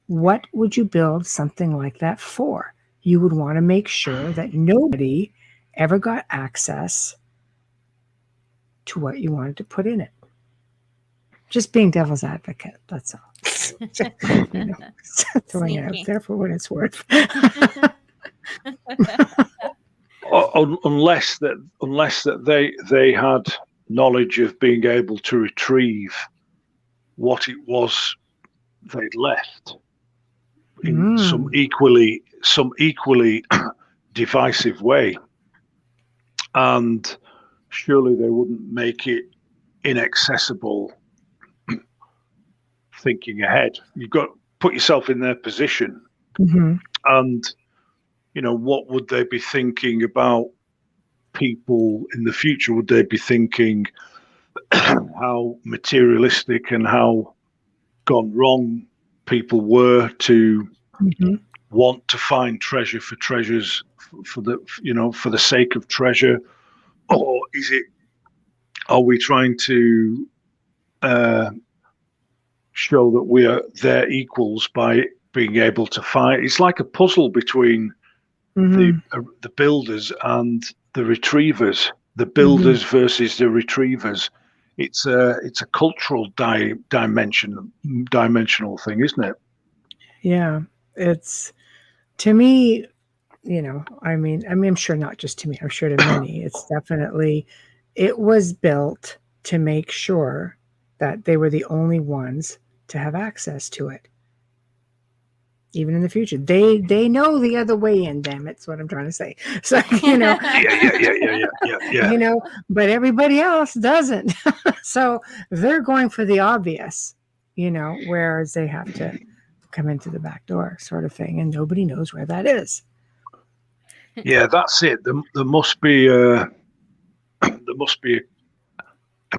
What would you build something like that for? You would want to make sure that nobody ever got access to what you wanted to put in it. Just being devil's advocate, that's all. Throwing it out there for what it's worth. Unless that they had knowledge of being able to retrieve what it was they'd left in some equally divisive way. And surely they wouldn't make it inaccessible thinking ahead. You've got to put yourself in their position. Mm-hmm. And, what would they be thinking about people in the future? Would they be thinking how materialistic and how gone wrong people were to want to find treasure for treasures for the sake of treasure? Or are we trying to show that we are their equals by being able to find? It's like a puzzle between the builders and the retrievers, the builders versus the retrievers. It's a cultural dimensional thing, isn't it? Yeah, it's, to me, I'm sure not just to me, I'm sure to many, it's definitely, it was built to make sure that they were the only ones to have access to it. Even in the future, they know the other way in. Damn it, that's what I'm trying to say. So yeah. But everybody else doesn't. So they're going for the obvious, whereas they have to come into the back door, sort of thing, and nobody knows where that is. Yeah, that's it. There must be a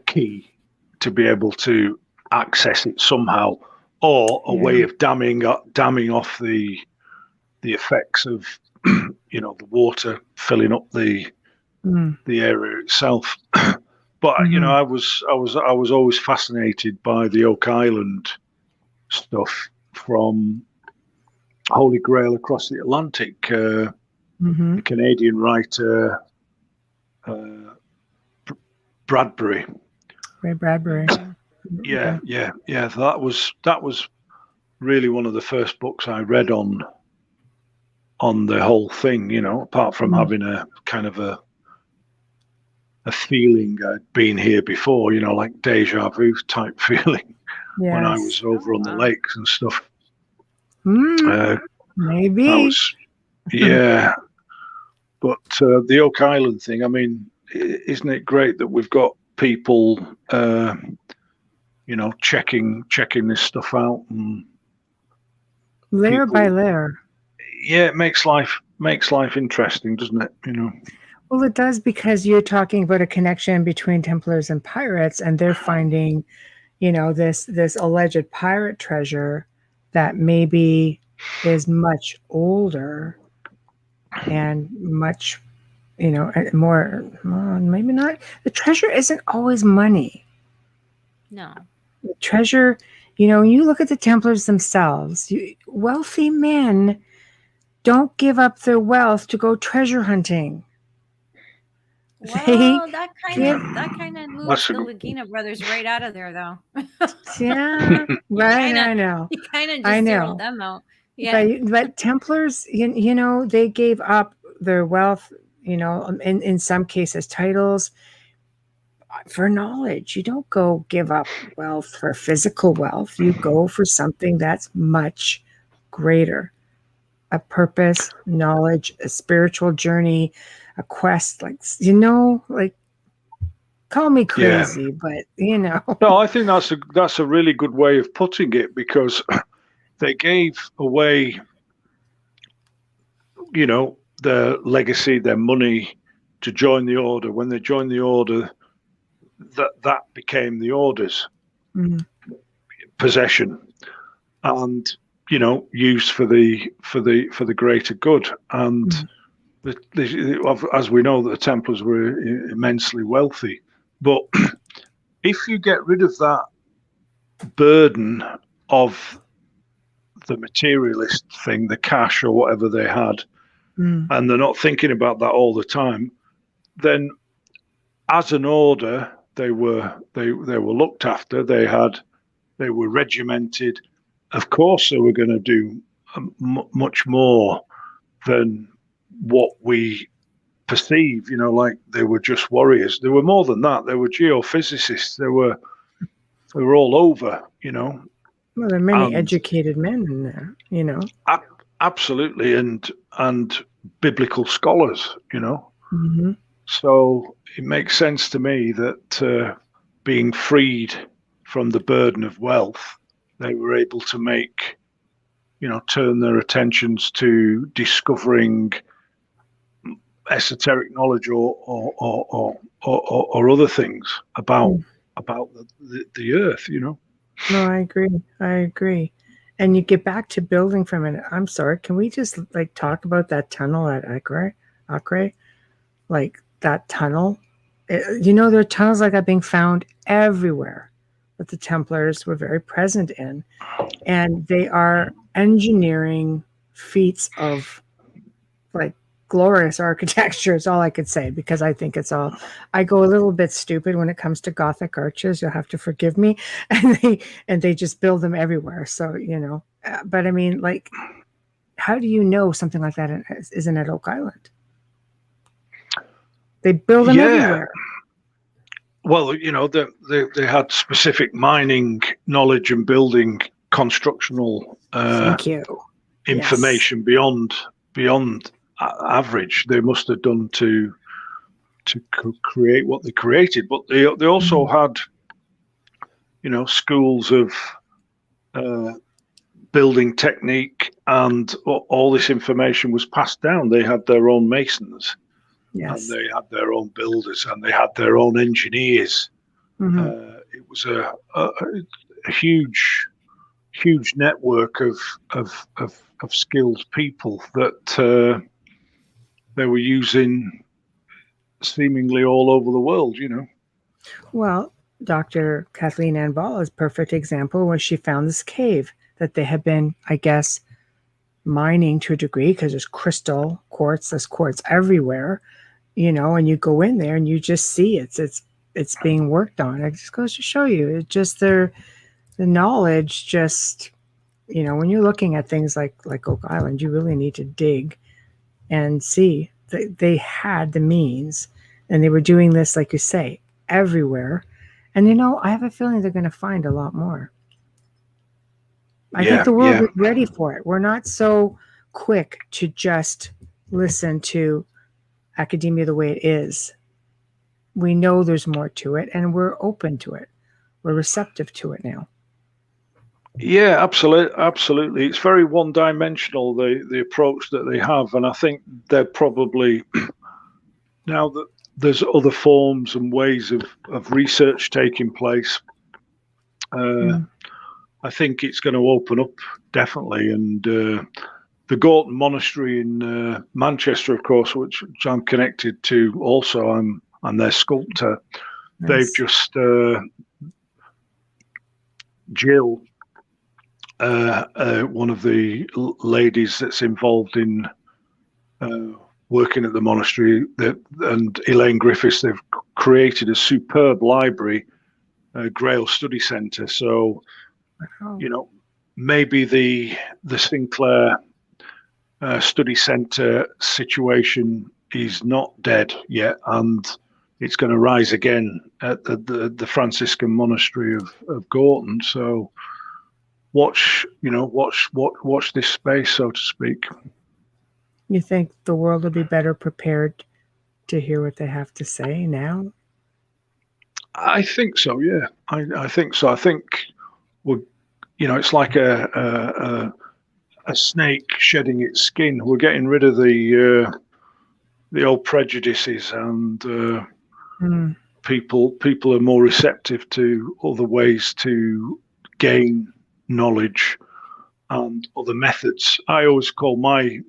key to be able to access it somehow, or a way of damming off the effects of the water filling up the area itself. But I was always fascinated by the Oak Island stuff from Holy Grail across the Atlantic. The Canadian writer Bradbury. Ray Bradbury. Yeah. That was really one of the first books I read on the whole thing. Apart from having a kind of a feeling I'd been here before. Like deja vu type feeling when I was over on the lakes and stuff. Maybe. Yeah. But the Oak Island thing, I mean, isn't it great that we've got people, checking this stuff out, and layer by layer. Yeah, it makes life interesting, doesn't it? Well, it does, because you're talking about a connection between Templars and pirates, and they're finding, this alleged pirate treasure that maybe is much older and much, more, maybe not. The treasure isn't always money. No. The treasure, when you look at the Templars themselves, wealthy men don't give up their wealth to go treasure hunting. Well, that kind of moves the Lagina brothers right out of there, though. Yeah, right. I know. He kind of just zeroed them out. Yeah, but Templars, they gave up their wealth, in some cases, titles, for knowledge. You don't go give up wealth for physical wealth. You go for something that's much greater. A purpose, knowledge, a spiritual journey, a quest, call me crazy, but No, I think that's a really good way of putting it, because they gave away, their legacy, their money to join the order. When they joined the order, that became the order's possession, and use for the greater good. And as we know, the Templars were immensely wealthy. But if you get rid of that burden of the materialist thing, the cash or whatever they had, and they're not thinking about that all the time, then as an order, they were looked after. They were regimented. Of course, they were going to do much more than what we perceive. Like they were just warriors. They were more than that. They were geophysicists. They were all over. Well, there are many educated men in there. Absolutely, and biblical scholars, Mm-hmm. So it makes sense to me that being freed from the burden of wealth, they were able to turn their attentions to discovering esoteric knowledge or other things about the earth. No, I agree. And you get back to building for a minute. I'm sorry. Can we just talk about that tunnel at Acre? Like that tunnel. There are tunnels like that being found everywhere that the Templars were very present in. And they are engineering feats of glorious architecture is all I could say, because I think I go a little bit stupid when it comes to Gothic arches. You'll have to forgive me. And they just build them everywhere. So, but I mean, how do you know something like that isn't at Oak Island? They build them everywhere. Well, they had specific mining knowledge and building constructional Thank you. information beyond average. They must have done to create what they created, but they also had schools of building technique, and all this information was passed down. They had their own masons, and they had their own builders, and they had their own engineers. It was a huge network of skilled people that they were using seemingly all over the world, Well, Dr. Kathleen Ann Ball is a perfect example when she found this cave that they had been, I guess, mining to a degree, because there's there's quartz everywhere, and you go in there and you just see it's being worked on. It just goes to show you, it just the knowledge just, when you're looking at things like Oak Island, you really need to dig and see that they had the means, and they were doing this, like you say, everywhere. And I have a feeling they're going to find a lot more. I think the world is ready for it. We're not so quick to just listen to academia the way it is. We know there's more to it, and we're open to it. We're receptive to it now. Yeah, absolutely. It's very one-dimensional, the approach that they have, and I think they're probably, now that there's other forms and ways of research taking place, I think it's going to open up, definitely. And the Gorton Monastery in Manchester, of course, which I'm connected to also, I'm their sculptor. Nice. They've just, Jill, one of the ladies that's involved in working at the monastery, and Elaine Griffiths, they've created a superb library, Grail Study Centre. So, maybe the Sinclair Study Centre situation is not dead yet, and it's going to rise again at the Franciscan Monastery of Gorton. So, watch this space, so to speak. You think the world will be better prepared to hear what they have to say now? I think so. Yeah, I think so. I think it's like a snake shedding its skin. We're getting rid of the old prejudices, and people are more receptive to other ways to gain knowledge and other methods. I always call my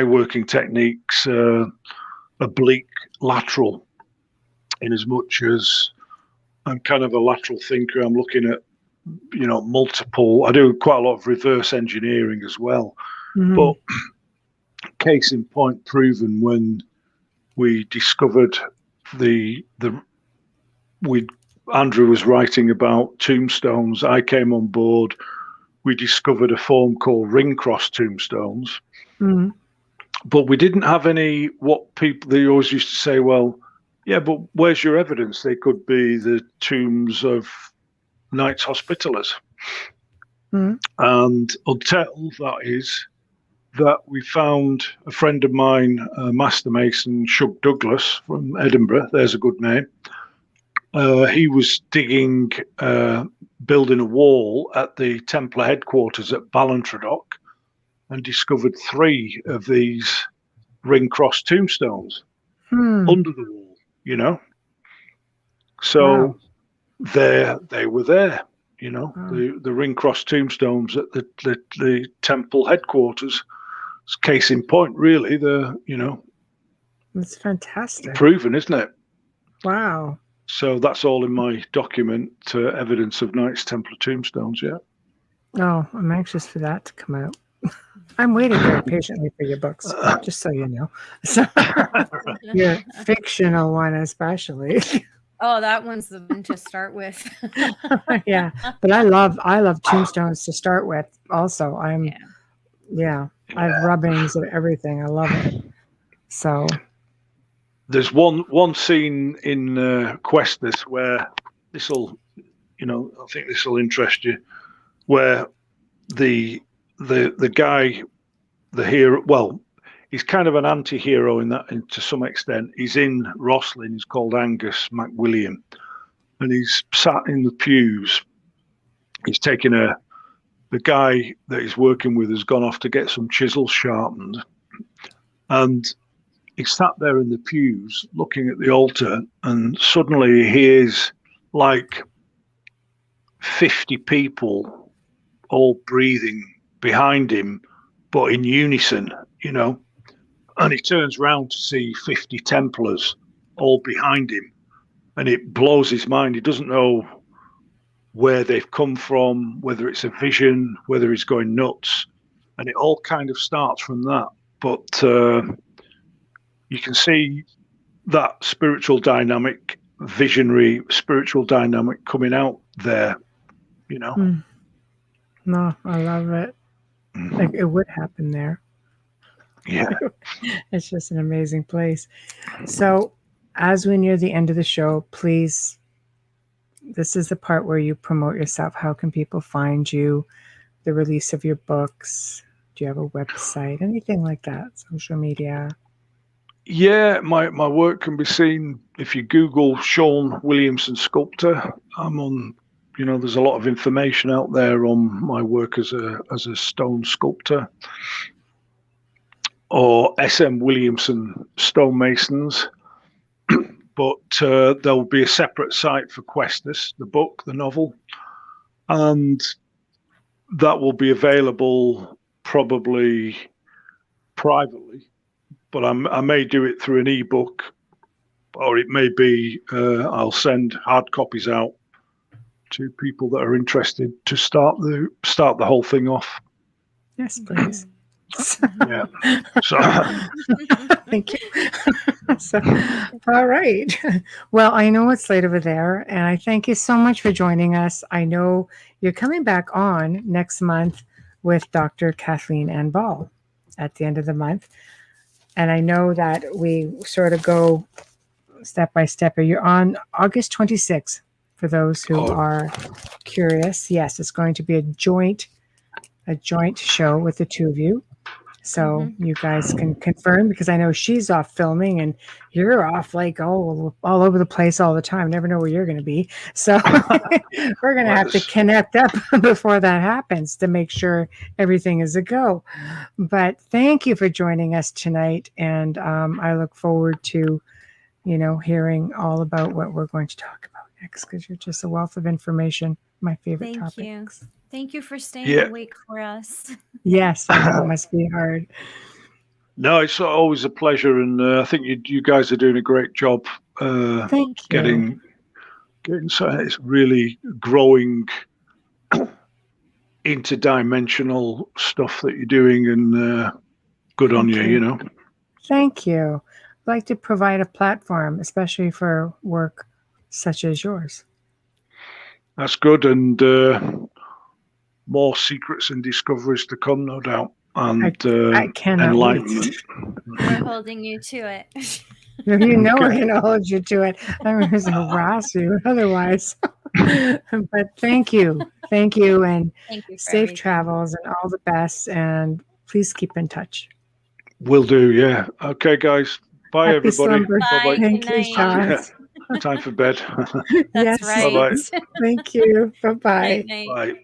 working techniques oblique lateral, in as much as I'm kind of a lateral thinker. I'm looking at multiple. I do quite a lot of reverse engineering as well. But case in point proven, when we discovered Andrew was writing about tombstones, I came on board. We discovered a form called ring cross tombstones, but we didn't have any. What people, they always used to say, well, yeah, but where's your evidence? They could be the tombs of Knights Hospitallers. And until that is that we found a friend of mine, Master Mason Shug Douglas from Edinburgh. There's a good name. He was digging, building a wall at the Templar headquarters at Ballantradock, and discovered 3 of these ring cross tombstones under the wall, you know. So they were there, you know. The ring cross tombstones at the temple headquarters. It's case in point, really. That's fantastic. Proven, isn't it? Wow. So that's all in my document, evidence of Knights Templar tombstones. Yeah. Oh, I'm anxious for that to come out. I'm waiting very patiently for your books, just so you know. So, your fictional one, especially. Oh, that one's the one to start with. Yeah, but I love tombstones to start with. Also, I have rubbings of everything. I love it. So there's one scene in Questus where this'll, you know, I think this will interest you, where the guy, the hero, well, he's kind of an anti-hero in that, to some extent. He's in Rosslyn. He's called Angus MacWilliam, and he's sat in the pews. He's taking the guy that he's working with has gone off to get some chisels sharpened, and he sat there in the pews looking at the altar, and suddenly he hears like 50 people all breathing behind him, but in unison, you know. And he turns round to see 50 Templars all behind him, and it blows his mind. He doesn't know where they've come from, whether it's a vision, whether he's going nuts, and it all kind of starts from that. But you can see that spiritual dynamic, visionary spiritual dynamic coming out there, you know. No, I love it. Like, it would happen there. Yeah. It's just an amazing place. So as we near the end of the show, please, this is the part where you promote yourself. How can people find you? The release of your books? Do you have a website? Anything like that? Social media? Yeah, my work can be seen if you Google Shawn Williamson Sculptor. I'm on, you know, there's a lot of information out there on my work as a stone sculptor. Or SM Williamson Stonemasons. But there'll be a separate site for Questus, the book, the novel. And that will be available probably privately. But I may do it through an ebook, or it may be I'll send hard copies out to people that are interested to start the whole thing off. Yes, please. Yeah. So thank you. So, all right. Well, I know it's late over there, and I thank you so much for joining us. I know you're coming back on next month with Dr. Kathleen Ann Ball at the end of the month. And I know that we sort of go step by step. You're on August 26th, for those who are curious. Yes, it's going to be a joint show with the two of you. So you guys can confirm, because I know she's off filming and you're off like all over the place all the time. Never know where you're going to be. So we're going to have to connect up before that happens to make sure everything is a go. But thank you for joining us tonight. And I look forward to, you know, hearing all about what we're going to talk about next, because you're just a wealth of information. My favorite topics. Thank you for staying awake for us. Yes, I know it must be hard. No, it's always a pleasure, and I think you guys are doing a great job. Thank you. Getting so it's really growing interdimensional stuff that you're doing, and good on you, you know. Thank you. I'd like to provide a platform, especially for work such as yours. That's good, and more secrets and discoveries to come, no doubt, and I cannot enlightenment. We're holding you to it. You know we're going to hold you to it. I'm going to harass you otherwise. But thank you, and thank you for safe everything. travels and all the best. And please keep in touch. Will do, yeah. Okay, guys. Bye, Happy everybody. slumber. Bye. Thank Good you, night. Shawn. Time for bed. That's Yes. right. Bye-bye. Thank you. Bye-bye. Night. Bye.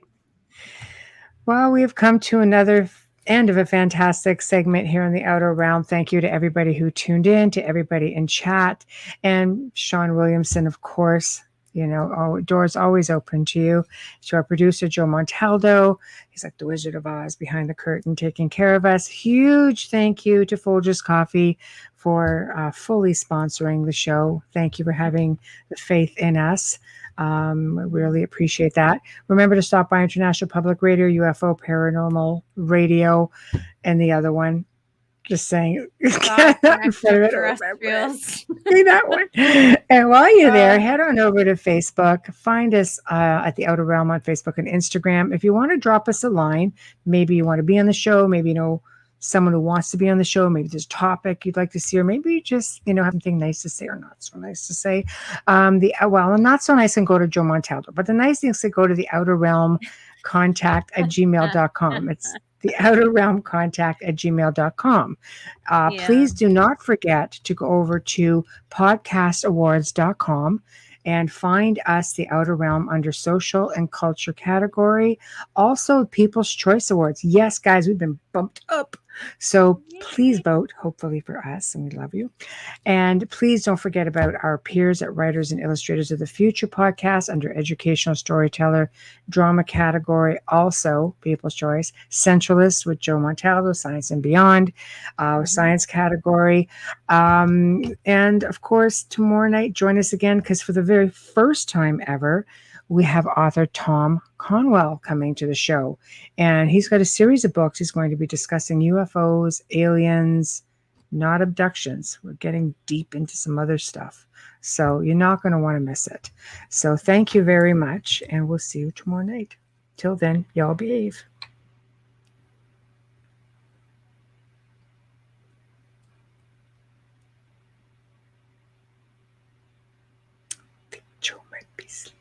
Well, we've come to another end of a fantastic segment here in the Outer Realm. Thank you to everybody who tuned in, to everybody in chat, and Shawn Williamson, of course. You know, doors always open to you. To our producer, Joe Montaldo. He's like the Wizard of Oz behind the curtain, taking care of us. Huge thank you to Folgers Coffee for fully sponsoring the show. Thank you for having the faith in us. We really appreciate that. Remember to stop by International Public Radio, UFO Paranormal Radio, and the other one. Just saying. Extraterrestrials. That one. And while you're there, head on over to Facebook. Find us at the Outer Realm on Facebook and Instagram. If you want to drop us a line, maybe you want to be on the show, maybe you know someone who wants to be on the show, maybe there's a topic you'd like to see, or maybe you just have something nice to say or not so nice to say. Not so nice and go to Joe Montaldo, but the nice thing is to go to the Outer Realm contact at gmail.com. It's the Outer Realm contact at gmail.com. Please do not forget to go over to podcastawards.com and find us, the Outer Realm, under social and culture category. Also, People's Choice Awards. Yes, guys, we've been bumped up. So please vote, hopefully for us, and we love you. And please don't forget about our peers at Writers and Illustrators of the Future podcast under Educational Storyteller, Drama category, also People's Choice, Centralist with Joe Montaldo, Science and Beyond, Science category. And of course, tomorrow night, join us again, because for the very first time ever, we have author Tom Conwell coming to the show. And he's got a series of books. He's going to be discussing UFOs, aliens, not abductions. We're getting deep into some other stuff. So you're not going to want to miss it. So thank you very much. And we'll see you tomorrow night. Till then, y'all behave. Joe might be sleeping.